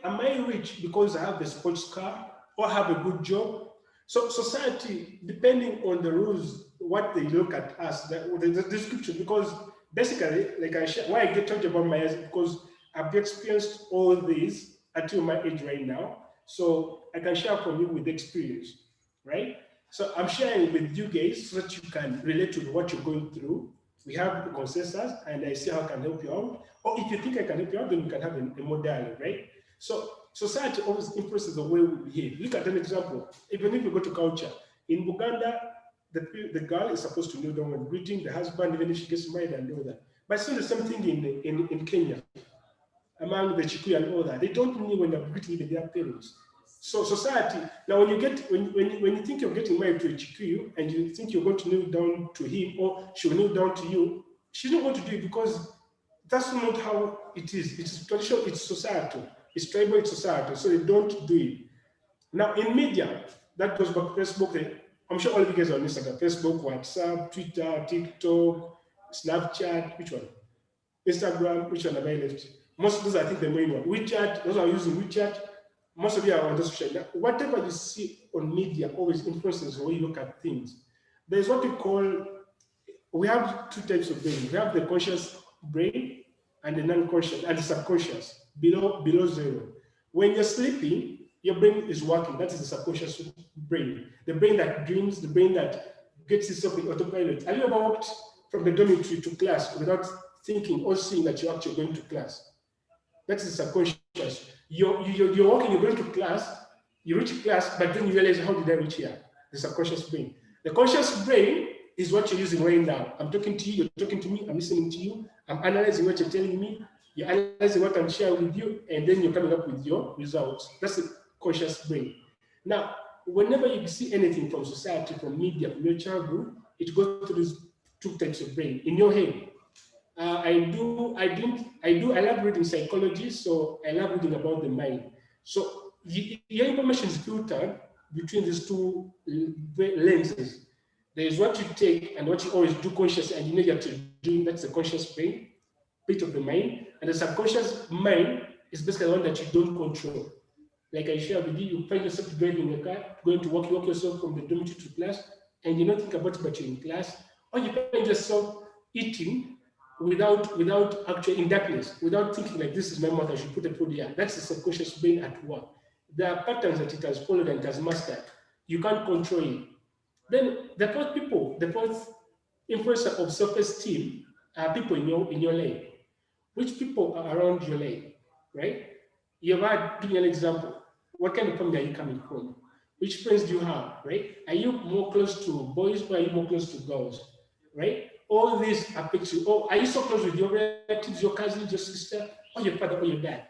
I rich because I have a sports car or have a good job? So society, depending on the rules, what they look at us, the description, because basically, like why I get talking about my age, because I've experienced all these until my age right now. So I can share from you with experience, right? So I'm sharing with you guys so that you can relate to what you're going through. We have consensus, and I see how I can help you out. Or if you think I can help you out, then you can have a more dialogue, right? So society always influences the way we behave. Look at an example. Even if you go to culture, in Uganda, the girl is supposed to kneel down when greeting the husband, even if she gets married and all that. But it's not the same thing in Kenya, among the Chikuyu and all that. They don't kneel when they're greeting even their parents. So society, now when you think you're getting married to a Chikuyu and you think you're going to kneel down to him or she'll kneel down to you, she's not going to do it because that's not how it is. It's traditional, it's societal, it's tribal, it's societal, so they don't do it. Now in media, that goes back to Facebook. I'm sure all of you guys are on Instagram, Facebook, WhatsApp, Twitter, TikTok, Snapchat, which one? Instagram, which one have I left? Most of those, I think, the main one. WeChat, those are using WeChat. Most of you are on those social media. Whatever you see on media always influences the way you look at things. There's what we call, we have 2 types of brain. We have the conscious brain and the non-conscious, and the subconscious, below 0. When you're sleeping, your brain is working. That is the subconscious brain. The brain that dreams, the brain that gets itself in autopilot. Have you ever walked from the dormitory to class without thinking or seeing that you're actually going to class? That's the subconscious. You're walking, you're going to class, you reach class, but then you realize, how did I reach here? The subconscious brain. The conscious brain is what you're using right now. I'm talking to you, you're talking to me, I'm listening to you, I'm analyzing what you're telling me, you're analyzing what I'm sharing with you, and then you're coming up with your results. That's the conscious brain. Now, whenever you see anything from society, from media, from your childhood, it goes through these 2 types of brain. In your head, I love reading psychology, so I love reading about the mind. So your information is filtered between these 2 lenses. There is what you take and what you always do consciously, and you know you're doing. That's the conscious brain, bit of the mind, and the subconscious mind is basically the one that you don't control. Like I shared with you, you find yourself driving a car, going to walk yourself from the dormitory to class, and you don't think about it, but you're in class, or you find yourself eating without actually in darkness, without thinking like, this is my mouth, I should put a food here. That's the subconscious brain at work. There are patterns that it has followed and it has mastered. You can't control it. Then the fourth influencer of self-esteem are people in your life. Which people are around your life, right? You've had, give me an example. What kind of family are you coming from? Which friends do you have, right? Are you more close to boys or are you more close to girls, right? All these affect you. Oh, are you so close with your relatives, your cousins, your sister, or your father or your dad?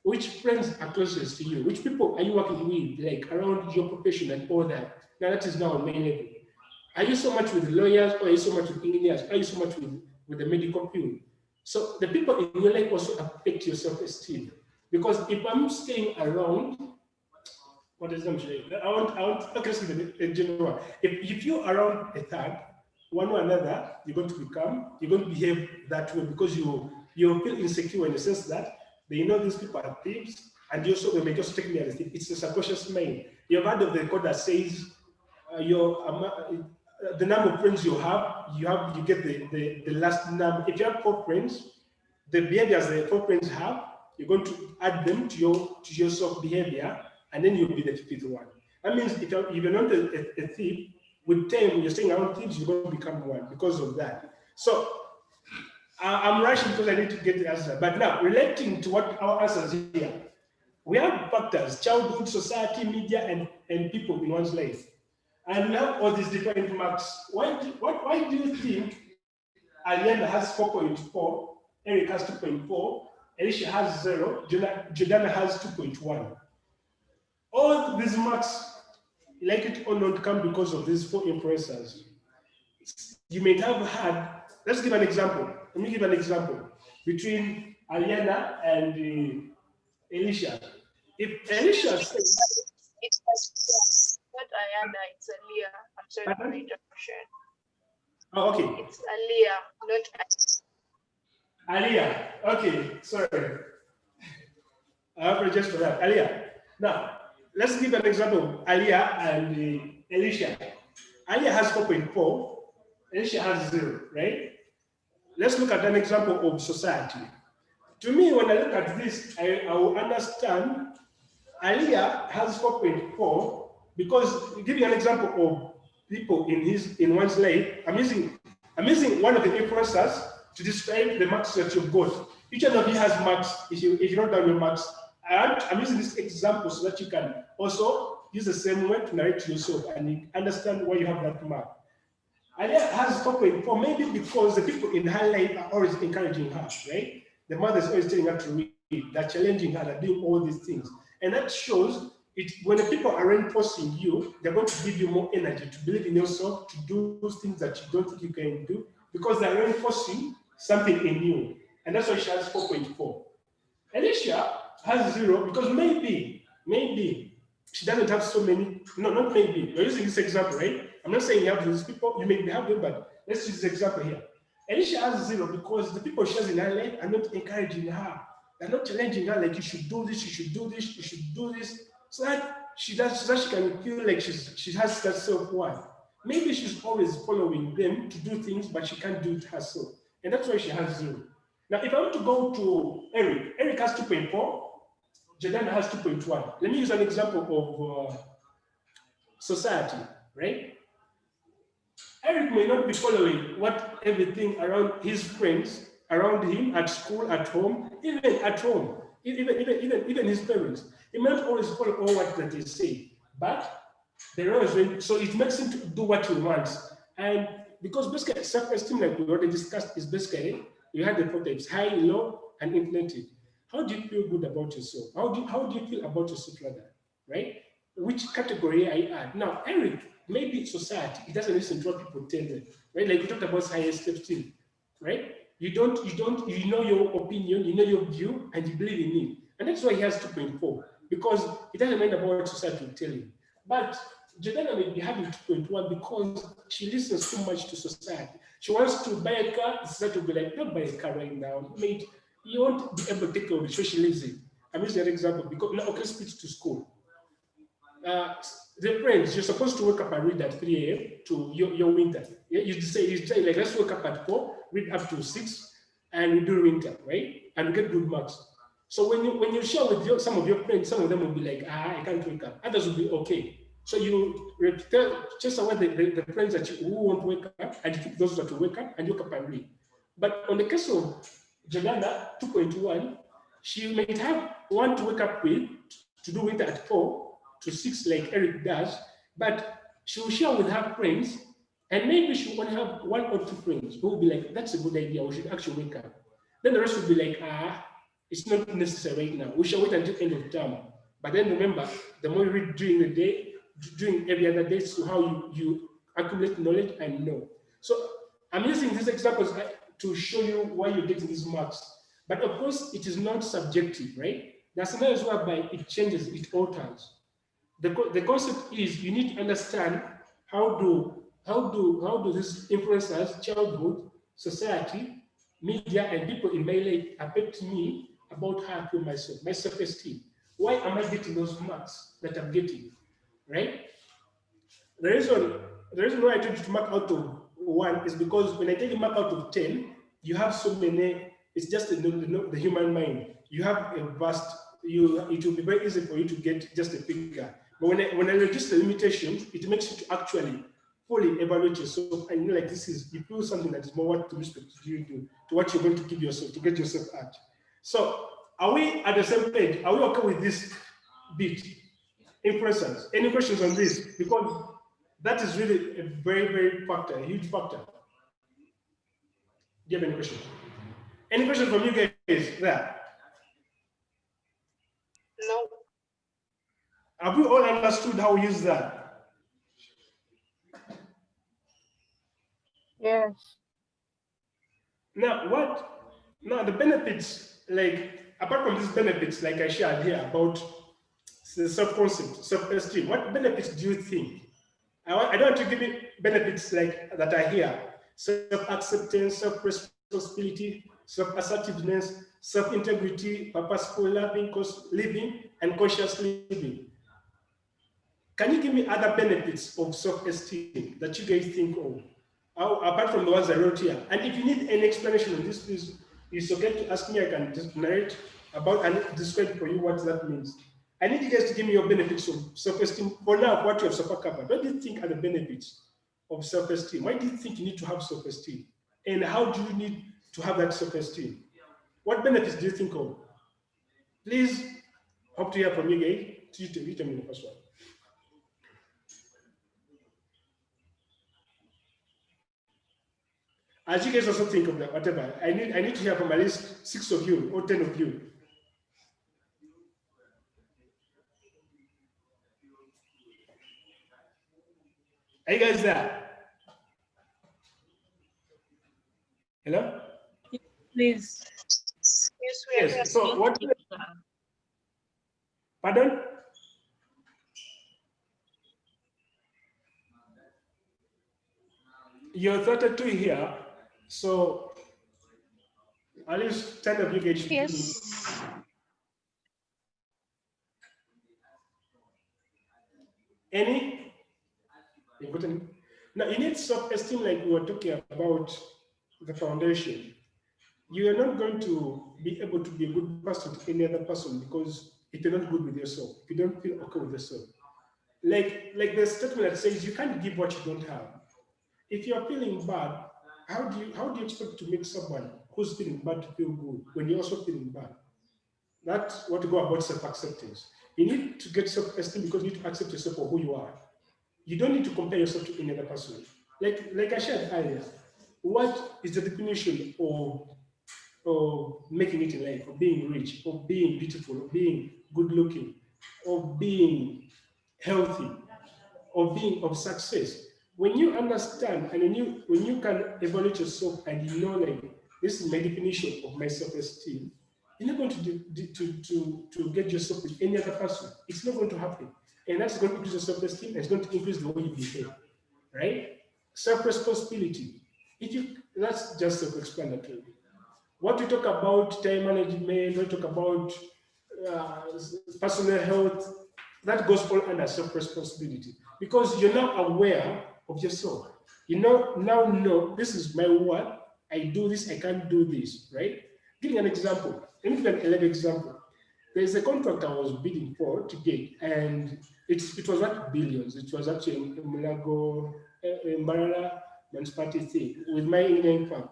which friends are closest to you, which people are you working with, like around your profession and all that. Now that is now on main level. Are you so much with lawyers, or are you so much with engineers? Are you so much with the medical field? So the people in your life also affect your self-esteem. Because if I'm staying around, what is I'm saying? Okay, let's give it a general. If you're around a third, one or another, you're going to behave that way because you feel insecure in the sense that they know these people are thieves, and you also they may just take me as a thief. It's a subconscious mind. You've heard of the quote that says, the number of friends you get the last number. If you have 4 friends, the behaviors the 4 friends have, you're going to add them to your self behavior, and then you'll be the fifth one. That means if you're not a thief, with time when you're staying around thieves, you're going to become one because of that. So I'm rushing because I need to get the answer. But now, relating to what our answers here, we have factors: childhood, society, media, and people in one's life. And we have all these different marks. Why do you think Aliana has 4.4, Eric has 2.4, Alicia has 0, Jordana has 2.1? All these marks, like it or not, come because of these 4 influencers. You may have had, let's give an example. Let me give an example between Aliana and Alicia. If Alicia says, It's not Ayana, it's Aliyah. I'm sorry for the interruption. oh, okay. It's Aliyah, not Aliyah. Okay, sorry. I apologize for that. Aliyah. Now, let's give an example. Aliyah and Alicia. Aliyah has 4.4. Alicia has 0, right? Let's look at an example of society. To me, when I look at this, I will understand Aliyah has 4.4 because, give you an example of people in one's life. I'm using one of the influencers to describe the marks that you've got. Each one of you has marks. If you wrote down your marks, I'm using this example so that you can also use the same way to narrate to yourself and understand why you have that mark. Aliyah has 4.4, maybe because the people in her life are always encouraging her, right? The mother is always telling her to read, they're challenging her, they're doing all these things. And that shows it when the people are reinforcing you, they're going to give you more energy to believe in yourself, to do those things that you don't think you can do, because they're reinforcing something in you. And that's why she has 4.4. Alicia has 0 because maybe she doesn't have so many. No, not maybe. We're using this example, right? I'm not saying you have these people, you may have them, but let's use this example here. Alicia has 0 because the people she has in her life are not encouraging her. They're not challenging her like you should do this, you should do this, you should do this. So that she can feel like she has that self-worth. Maybe she's always following them to do things, but she can't do it herself. And that's why she has 0. Now, if I want to go to Eric has 2.4, Jordana has 2.1. Let me use an example of society, right? Eric may not be following what everything around his friends, around him, at school, at home, even at home, even his parents. He may not always follow all what that they say, but they're always doing, so it makes him to do what he wants. And because basically self-esteem, like we already discussed, is basically, you have the 4 types: high, low, and inflated. How do you feel good about yourself? How do you feel about yourself rather, right? Which category I add? Now, Eric, maybe society, he doesn't listen to what people tell them, right? Like we talked about high esteem, right? You know your opinion, you know your view, and you believe in it. And that's why he has 2.4, because he doesn't mind about what society will tell him. But Jordana may be having 2.1 because she listens too much to society. She wants to buy a car, society will be like, don't buy a car right now, mate. You won't be able to take care of the show she lives in. I'm using an example because now, okay, speech to school. The friends, you're supposed to wake up and read at 3 a.m. to your winter. You say like, let's wake up at 4, read up to 6, and we do winter, right? And we get good marks. So when you share with some of your friends, some of them will be like, I can't wake up. Others will be okay. So you chase away the friends who won't wake up, and you keep those that will wake up and wake up and read. But on the case of Jordana, 2.1, she might have one to wake up with to do winter at 4 to 6 like Eric does, but she will share with her friends, and maybe she will have 1 or 2 friends who will be like, that's a good idea, we should actually wake up. Then the rest will be like, It's not necessary right now. We shall wait until end of term. But then remember, the more you read during the day, during every other day, so how you accumulate knowledge and know. So I'm using these examples to show you why you're getting these marks. But of course, it is not subjective, right? There are scenarios whereby it changes, it alters. The concept is you need to understand how do these influencers, childhood, society, media, and people in my life affect me about how I feel myself, my self-esteem. Why am I getting those marks that I'm getting? Right? The reason, the reason why I told you to mark out of 1 is because when I tell you mark out of 10, you have so many, it's just the human mind. You have a vast, it will be very easy for you to get just a figure. But when I reduce the limitations, it makes you to actually fully evaluate yourself and like this is, you feel something that is more what to respect to you do, to what you're going to give yourself, to get yourself at. So are we at the same page? Are we okay with this bit? Influencers, any questions on this? Because that is really a very, very factor, a huge factor. Do you have any questions? Any questions from you guys there? No. Have we all understood how we use that? Yes. Now the benefits, like apart from these benefits, like I shared here about the self-concept, self-esteem, what benefits do you think? I don't want to give you benefits like that are here. Self-acceptance, self-responsibility, self-assertiveness, self-integrity, purposeful living, and conscious living. Can you give me other benefits of self-esteem that you guys think of? Apart from the ones I wrote here. And if you need any explanation on this, please, it's okay to ask me. I can just narrate about and describe for you what that means. I need you guys to give me your benefits of self-esteem. For now, what you have so far covered, what do you think are the benefits of self-esteem? Why do you think you need to have self-esteem? And how do you need to have that self-esteem? What benefits do you think of? Please, hope to hear from you guys. You tell me the first one. As you guys also think of that, whatever, I need to hear from at least 6 of you or 10 of you. Are you guys there? Hello? Please. Yes, we are here. Yes. So what? Pardon? You're 32 here, so at least 10 of you guys should give me. Yes. Any? You've got any? Now, you need self-esteem like we were talking about the foundation. You are not going to be able to be a good person to any other person because if you're not good with yourself, if you don't feel okay with yourself. Like the statement that says you can't give what you don't have. If you're feeling bad, how do you expect to make someone who's feeling bad to feel good when you're also feeling bad? That's what to go about self-acceptance. You need to get self-esteem because you need to accept yourself for who you are. You don't need to compare yourself to any other person. Like I shared earlier, what is the definition of making it in life, of being rich, of being beautiful, of being good looking, of being healthy, of success? When you understand and when you can evaluate yourself and you know like this is my definition of my self-esteem, you're not going to get yourself with any other person. It's not going to happen. And that's going to increase your self-esteem and it's going to increase the way you behave. Right? Self-responsibility. That's just self-explanatory. What we talk about time management, we talk about personal health, that goes all under self-responsibility because you're now aware of yourself. You now know this is my word. I do this. I can't do this. Right? Giving an example. Let me give an 11 example. There's a contract I was bidding for to get, and it was worth billions. It was actually a Mulago, Mbarala municipality thing with my Indian firm.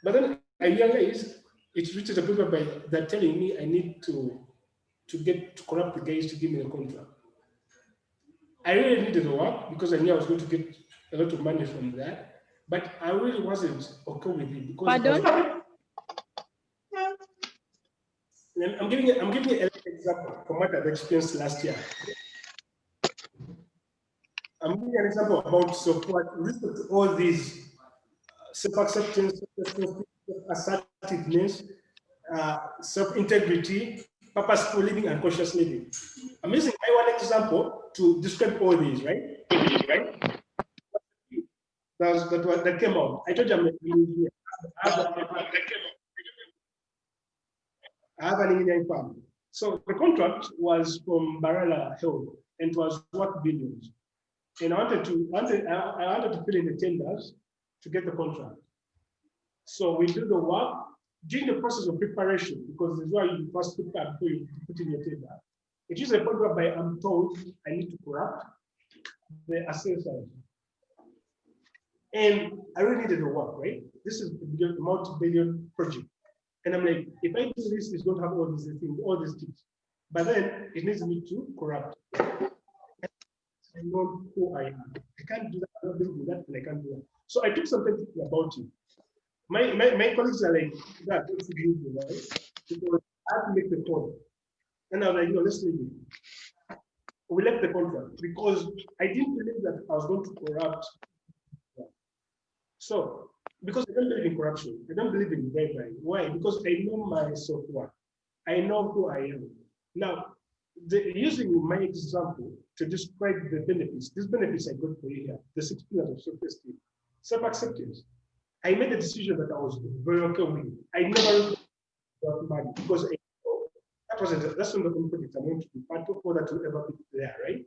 But then I realized it reached a paper by that telling me I need to corrupt the guys to give me the contract. I really needed the work because I knew I was going to get a lot of money from that, but I really wasn't okay with it because Pardon? I'm giving you an example from what I've experienced last year. I'm giving you an example about support, respect to all these self-acceptance, assertiveness, self-integrity, purposeful living, and conscious living. I'm using my one example to describe all these, right? Right? That came out. I told you I'm an engineer. I have an engineering firm. So the contract was from Barala Health and it was worth billions. And I wanted to fill in the tenders to get the contract. So we do the work during the process of preparation, because this is why you first prepare before you put in your tender. It is a point whereby I'm told I need to corrupt the assessors. And I really needed the work, right? This is a multi-billion project. And I'm like, if I do this, it's going to have all these things. But then it needs me to corrupt. I know who I am. I can't do that, I'm not doing that, and I can't do that. So I took some time thinking about it. My colleagues are like, that, don't you do it, right? Because I have to make the call. And I was like, no, let's leave it. We left the contract because I didn't believe that I was going to corrupt. So, because I don't believe in corruption, I don't believe in bribery. Why? Because I know my self-worth. I know who I am. Now, using my example to describe the benefits, these benefits I got for you here, the 6 pillars of self-esteem, self-acceptance. I made a decision that I was very okay with. I never looked at money because I know that's not the project I'm going to be part of, or that will ever be there, right?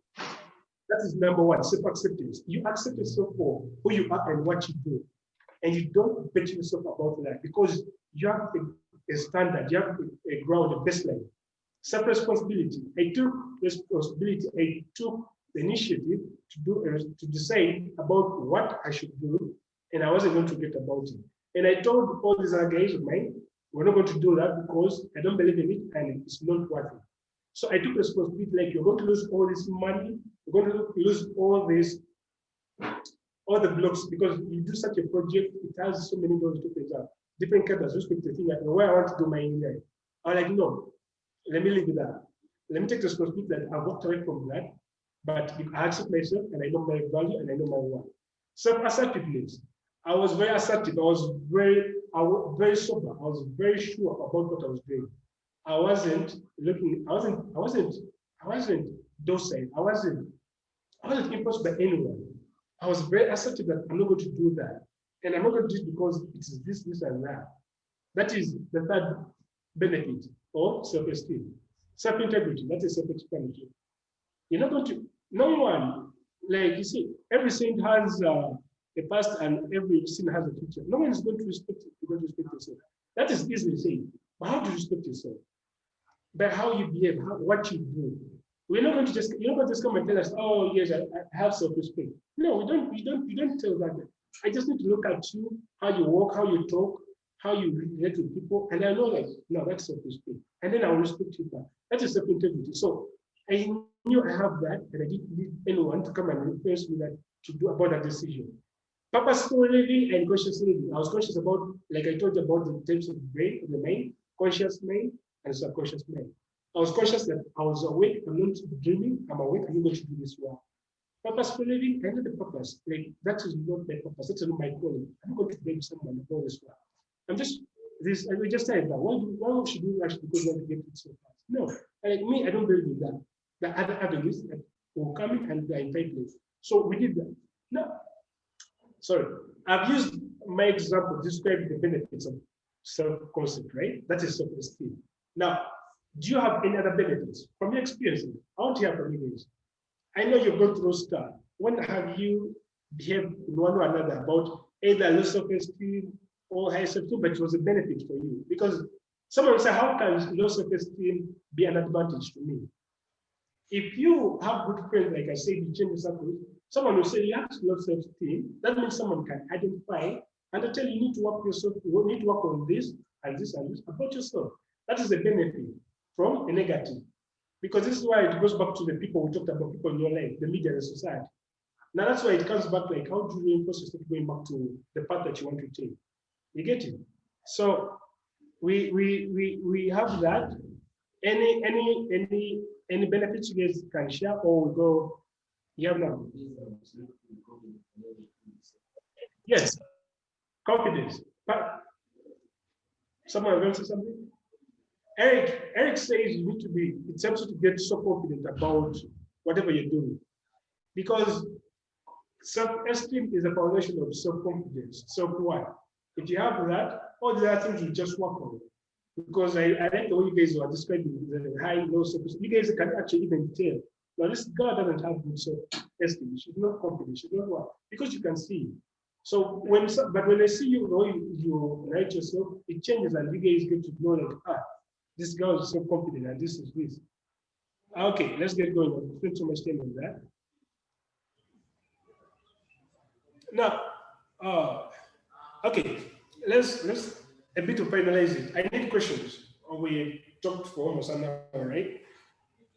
That is number one, self-acceptance. You accept yourself for who you are and what you do. And you don't bet yourself about that because you have a standard, you have a ground, a baseline. Self-responsibility. I took responsibility. I took the initiative to decide about what I should do, and I wasn't going to get about it. And I told all these other guys of mine, we're not going to do that because I don't believe in it and it's not worth it. So I took responsibility, like you're going to lose all this money, you're going to lose all the blocks because you do such a project, it has so many doors to open up. Different characters respect the thing, like, where I want to do my engineering. I'm like, no, let me leave that. Let me take responsibility that I walked away from that, but I accept myself and I know my value and I know my worth. Self-assertiveness. I was very assertive. I was very sober. I was very sure about what I was doing. I wasn't docile. I wasn't impressed by anyone. I was very assertive that I'm not going to do that. And I'm not going to do it because it's this, and that. That is the third benefit of self-esteem. Self-integrity, that is self-explanatory. You're not going to, no one, like you see, every saint has a past and every sin has a future. No one is going to respect you. You're going to respect yourself. That is easily said. But how do you respect yourself? By how you behave, what you do. You're not going to just come and tell us, oh yes, I have self-respect. No, you don't tell that. I just need to look at you, how you walk, how you talk, how you relate with people, and I know that no, that's self-respect. And then I will respect you back. That is self-integrity. So I knew I have that, and I didn't need anyone to come and replace me that to do about that decision. Purposeful living and conscious living. I was conscious about, like I told you about the types of brain, the mind, conscious mind, and subconscious mind. I was conscious that I was awake, I'm not dreaming, I'm awake, I'm going to do this work. Purposeful living, I know the purpose. Like, that is not my purpose, that's not my calling. I'm not going to blame someone about this work. We just said that. Why should we rush because we want to get it so fast? No, like me, I don't believe in that. The other avenues that will come in and they are entitled. So we did that. Now, I've used my example to describe the benefits of self-concept, right? That is self-esteem. Now, do you have any other benefits from your experiences? I want to hear from you guys. I know you've gone through stuff. When have you behaved in one or another about either low self-esteem or high self-esteem, but it was a benefit for you? Because someone will say, how can low self-esteem be an advantage to me? If you have good friends, like I said, you change the circle, someone will say you have low self-esteem. That means someone can identify and tell you need to work yourself, you need to work on this and this and this about yourself. That is a benefit from a negative. Because this is why it goes back to the people we talked about, people in your life, the media, the society. Now that's why it comes back like, how do you reinforce yourself going back to the path that you want to take? You get it? So we have that. Any benefits you guys can share, or we go? You have now. Yes, confidence. But someone will say something. Eric says you need to be. It's helps you to get so confident about whatever you're doing, because self-esteem is a foundation of self-confidence. Self-worth. If you have that, all the other things will just work on it. Because I like the way you guys are describing the high, low self-esteem. You guys can actually even tell. Now, this girl doesn't have good self-esteem. She's not confident. She's not what? Because you can see. So but when I see you, you write yourself, it changes, and you guys get to know like, this girl is so confident, and this is this. Okay, let's get going. I've spent so much time on that. Now, okay, let's a bit to finalize it. I need questions. We talked for almost an hour, right?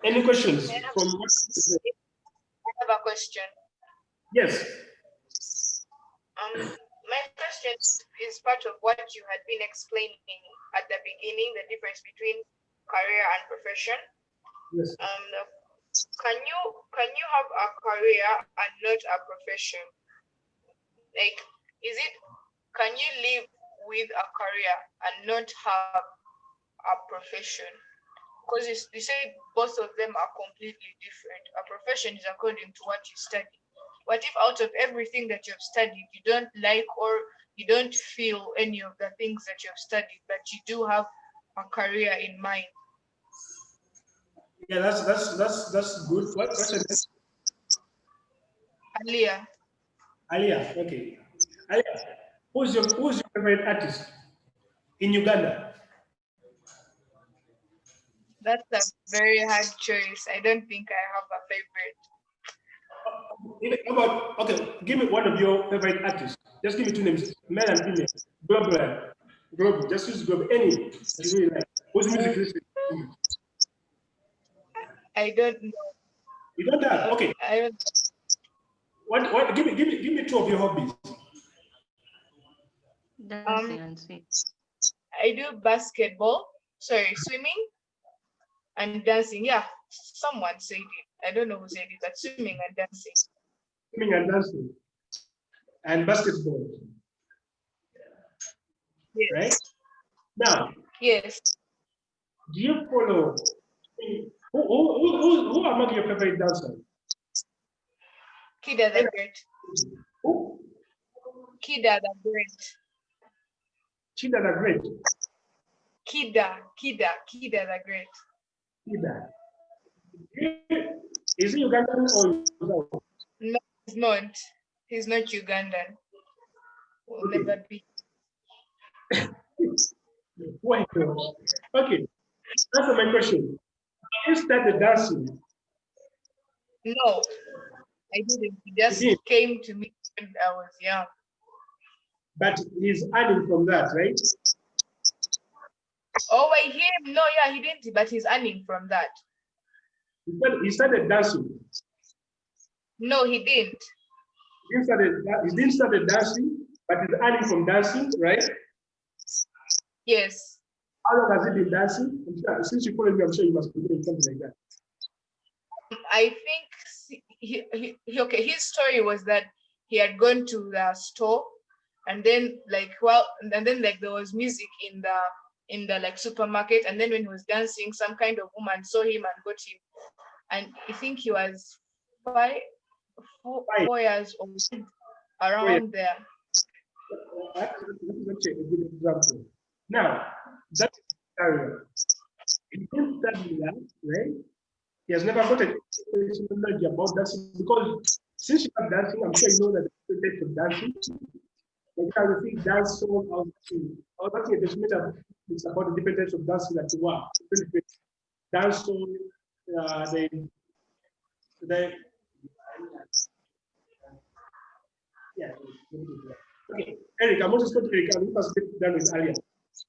Any questions from what? I have a question. Yes. My question is part of what you had been explaining at the beginning, the difference between career and profession. Yes. Can you have a career and not a profession? Like, can you live with a career and not have a profession? Because you say both of them are completely different. A profession is according to what you study. What if out of everything that you've studied, you don't like or you don't feel any of the things that you've studied, but you do have a career in mind? Yeah, that's good. What's the name? Alia. Alia, okay. Alia, who's your favorite artist in Uganda? That's a very hard choice. I don't think I have a favorite. How about, okay, give me one of your favorite artists. Just give me two names, male and female. Global. Just use global. Any you really like. Who's music listen? I don't know. You don't have? Okay. I don't. What? Give me two of your hobbies. Dancing and singing. I do swimming and dancing. Yeah, someone said it. I don't know who said it, but swimming and dancing. Swimming and dancing. And basketball. Yes. Right? Now. Yes. Do you follow? Who among your favorite dancers? Kida the Great. Who? Kida the Great. Kida the Great. Kida the Great. Kida. Is he Ugandan or no? No, he's not. He's not Ugandan. Will never be. Wait. Okay. Answer my question. You started dancing? No, I didn't. He just came to me when I was young. But he's earning from that, right? Oh, wait, him? No, yeah, he didn't, but he's earning from that. He started dancing. No, he didn't. He didn't start dancing, but he's earning from dancing, right? Yes. How long has he been dancing? Since you follow me, I'm sure you must be doing something like that. I think his story was that he had gone to the store, and then there was music in the like supermarket, and then when he was dancing, some kind of woman saw him and got him, and I think he was 4 years old, around there. That's actually a good example. Now, that's career. He didn't study that, right? He has never got a knowledge about dancing, because since you are dancing, I'm sure you know that the types of dancing. Like how you think dance song or dancing a documentary, it's about the different types of dancing that you are. Dance song, yeah. Okay, Eric, I'm also going to Eric. I'm going to get done with Alia.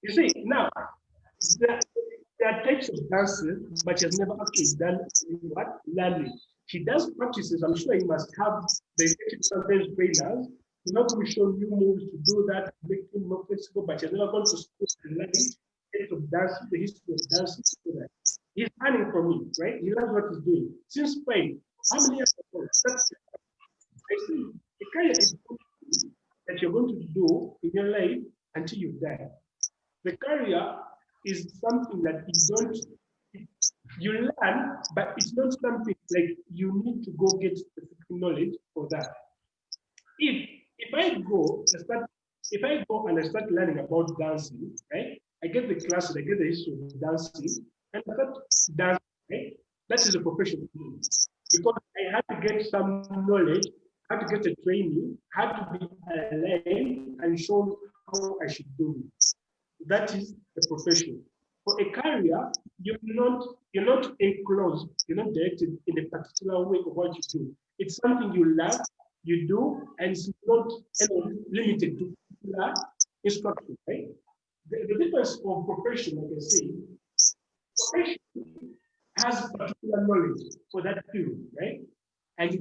You see, now, there are types of dances, but she has never actually done what? Learning. She does practices. I'm sure you must have the sometimes trainers. You know, to show new moves to do that, make him more flexible, but she has never gone to school and learn the types of dancing, the history of dancing, to do that. He's learning from me, right? He loves what he's doing. Since five, how many years ago? That's I see a career is something that you're going to do in your life until you die. The career is something that you learn, but it's not something like you need to go get specific knowledge for that. If I go and start, if I go and I start learning about dancing, right? I get the classes, I get the history of dancing, and I start dancing, right? That is a profession for me. Because I had to get some knowledge, I had to get a training, I had to be aligned and shown how I should do it. That is the profession. For a career, you're not enclosed, you're not directed in a particular way of what you do. It's something you learn, you do, and it's not limited to particular instruction, right? The difference of profession, like I say, profession has particular knowledge for that field, right? And you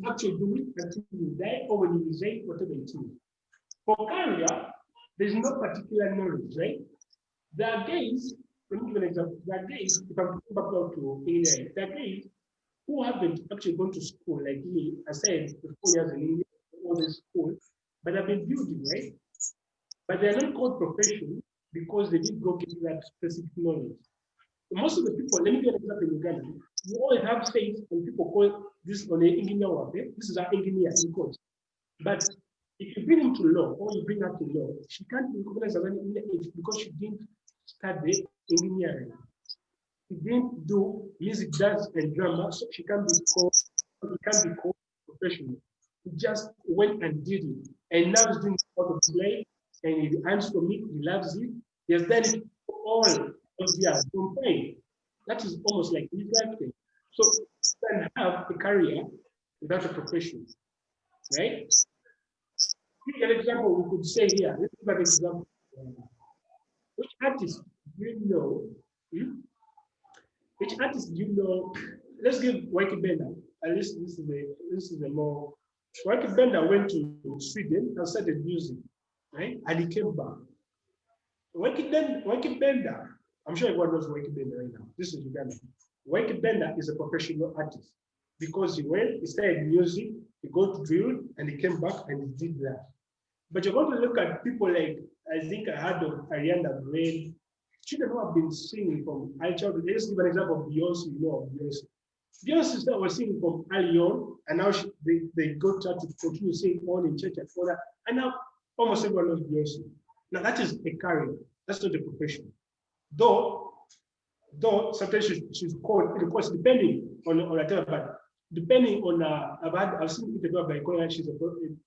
actually do it until you die or when you resign, whatever it is. For career, there's no particular knowledge, right? There are guys, let me give an example. There are guys, if I'm going back now to India, there are guys who haven't actually gone to school like me. I said the 4 years in India, all the school, but have been building, right? But they're not called profession because they didn't go get that specific knowledge. Most of the people, let me give an example in Uganda. You always have states and people call this on the engineer work. This is our engineer in court. But if you bring him to law or you bring her to law, she can't be recognized as an engineer because she didn't study engineering. She didn't do music, dance, and drama, so she can't be called professional. He just went and did it. And now he's doing it out of play, and he earns from it, he loves it. He has done it for all those years from pain. That is almost like his lifetime. So you can have a career without a profession, right? An example we could say here. Let's give an example. Which artist do you know? Which artist do you know? Let's give Waki Bender. At least this is a more. Waki Bender went to Sweden and studied music, right? And he came back. Waki Bender. I'm sure everyone knows Waki Bender right now. This is Uganda. Waki Bender is a professional artist because he went, he studied music, he got drilled, and he came back and he did that. But you're going to look at people like, I think I heard of Ariana Grande, children who have been singing from early childhood. Let's give an example of Beyonce, you know, of Beyonce. Beyonce that was singing from early on, and now they got her to continue singing on in church and all that. And now almost everyone knows Beyonce. Now that is a career, that's not a profession. Though sometimes she's called, of course, depending on whatever, but depending on, I've seen it by calling her,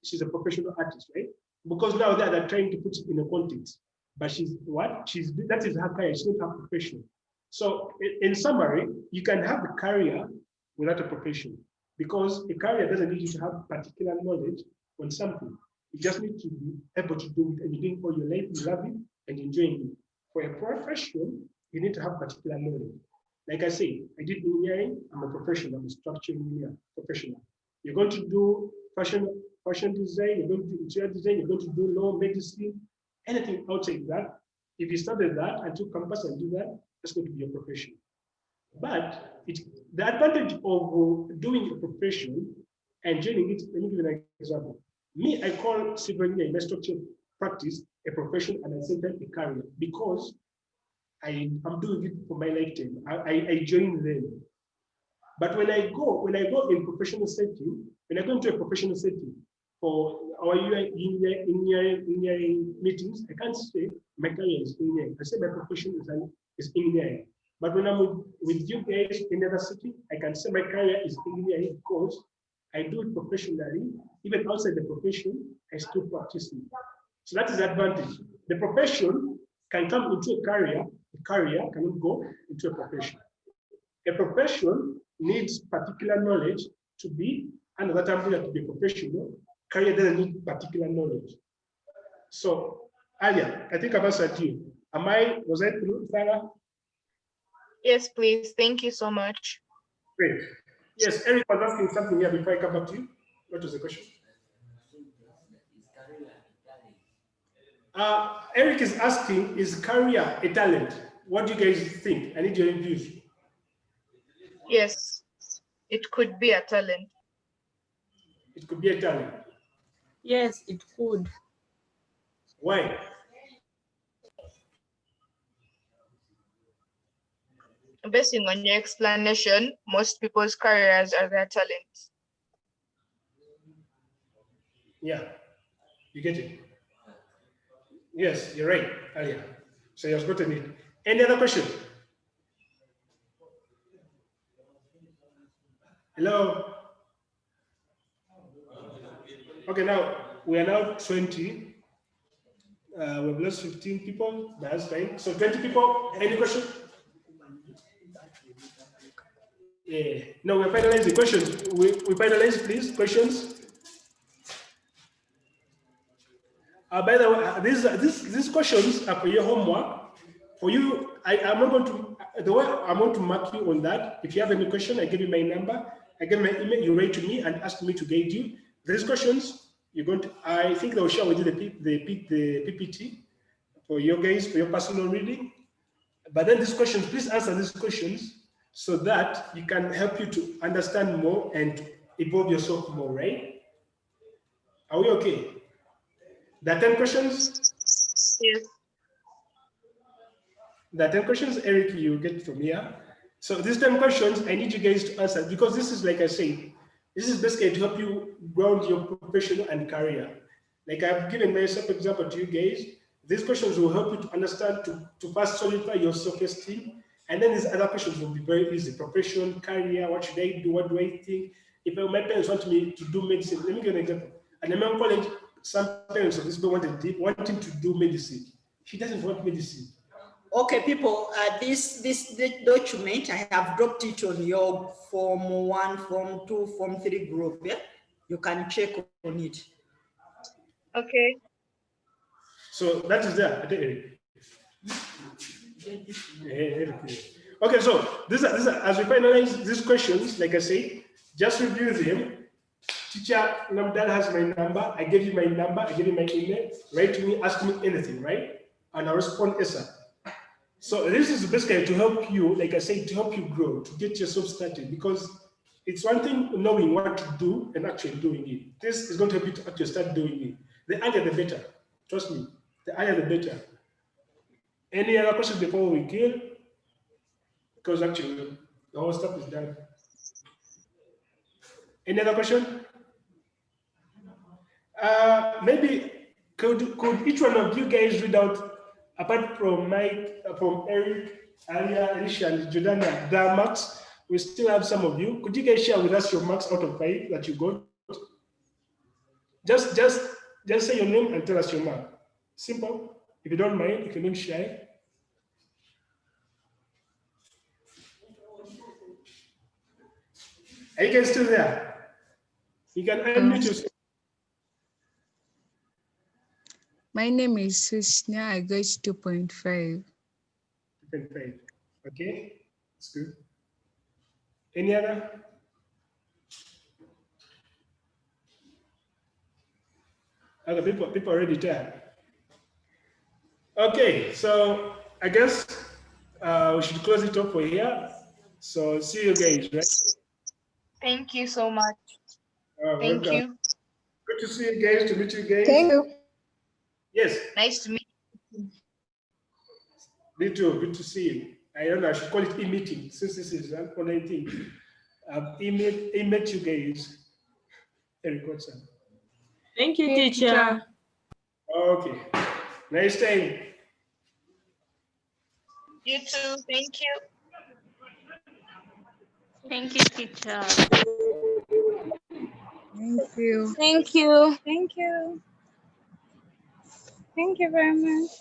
she's a professional artist, right? Because now they're trying to put it in a context. But she's what? That is her career, she's not her profession. So in summary, you can have a career without a profession because a career doesn't need you to have particular knowledge on something. You just need to be able to do it and you're doing all your life, you love it and enjoying it. For a profession, you need to have particular knowledge. Like I say, I did engineering, I'm a professional, I'm a structural engineer, professional. You're going to do fashion design, you're going to do interior design, you're going to do law, medicine, anything outside that. If you studied that and took campus and do that, that's going to be your profession. But the advantage of doing a profession and joining it, let me give you an example. Me, I call civil engineering, my structure practice, a profession and at the same time a career because I'm doing it for my lifetime. I join them. But when I go in professional setting, when I go into a professional setting for our engineering meetings, I can't say my career is engineering. I say my profession is engineering. But when I'm with you guys in another setting, I can say my career is engineering because I do it professionally. Even outside the profession, I still practice it. So that is the advantage. The profession can come into a career cannot go into a profession. A profession needs particular knowledge to be, and that umbrella to be professional. Career doesn't need particular knowledge. So, Alia, I think I've answered you. Was I through, Sarah? Yes, please. Thank you so much. Great. Yes, Eric was asking something here before I come back to you. What was the question? Eric is asking, is career a talent? What do you guys think? I need your views. Yes, it could be a talent. It could be a talent. Yes, it could. Why? Basing on your explanation, most people's careers are their talents. Yeah, you get it. Yes, you're right, Alia. So you've gotten it. Any other question? Hello? Okay, now we are now 20. We've lost 15 people. That's fine. So 20 people. Any question? Yeah. No, we're finalizing questions. We finalize, please. Questions. By the way, these questions are for your homework. For you, I'm not going to, the way I'm going to mark you on that. If you have any question, I give you my number, I give my email, you write to me and ask me to guide you. These questions, you're going to, I think they'll share with you the PPT for your guys, for your personal reading. But then these questions, please answer these questions so that you can help you to understand more and evolve yourself more, right? Are we okay? There are 10 questions? Yes. The 10 questions, Eric, you get from here. So these 10 questions, I need you guys to answer because this is, like I said, this is basically to help you ground your professional and career. Like I've given myself example to you guys. These questions will help you to understand, to first solidify your self-esteem. And then these other questions will be very easy. Profession, career, what should I do? What do I think? If my parents want me to do medicine, let me give an example. And in my college, some parents of this people wanting to do medicine. She doesn't want medicine. Okay, people, this document, I have dropped it on your Form 1, Form 2, Form 3 group. Yeah? You can check on it. Okay. So that is there. Okay, so these are, as we finalize these questions, like I say, just review them. Teacher Namdal has my number. I gave you my number. I gave you my email. Write to me, ask me anything, right? And I'll respond ASAP. So this is basically to help you, like I said, to help you grow, to get yourself started, because it's one thing knowing what to do and actually doing it. This is going to help you to actually start doing it. The earlier the better. Trust me. The earlier the better. Any other questions before we kill? Because actually the whole stuff is done. Any other question? Maybe could each one of you guys read out, apart from Mike, from Eric, Alia, Alicia, and Jordana, the marks? We still have some of you. Could you guys share with us your marks out of 5 that you got? Just say your name and tell us your mark. Simple. If you don't mind, if you're not shy. Are you guys still there? You can unmute yourself. My name is Sushna. I got 2.5. 2.5. Okay, that's good. Any other? Okay, people already tired. Okay, so I guess we should close it up for here. So see you guys, right? Thank you so much. Thank Welcome. you. Good to see you guys, to meet you guys. Thank you. Yes. Nice to meet you. Me too, good to see you. I don't know, I should call it e-meeting since this is online thing. I've met you guys. Eric Watson. Thank you, teacher. Okay. Nice time. You too. Thank you. Thank you, teacher. Thank you. Thank you. Thank you. Thank you very much.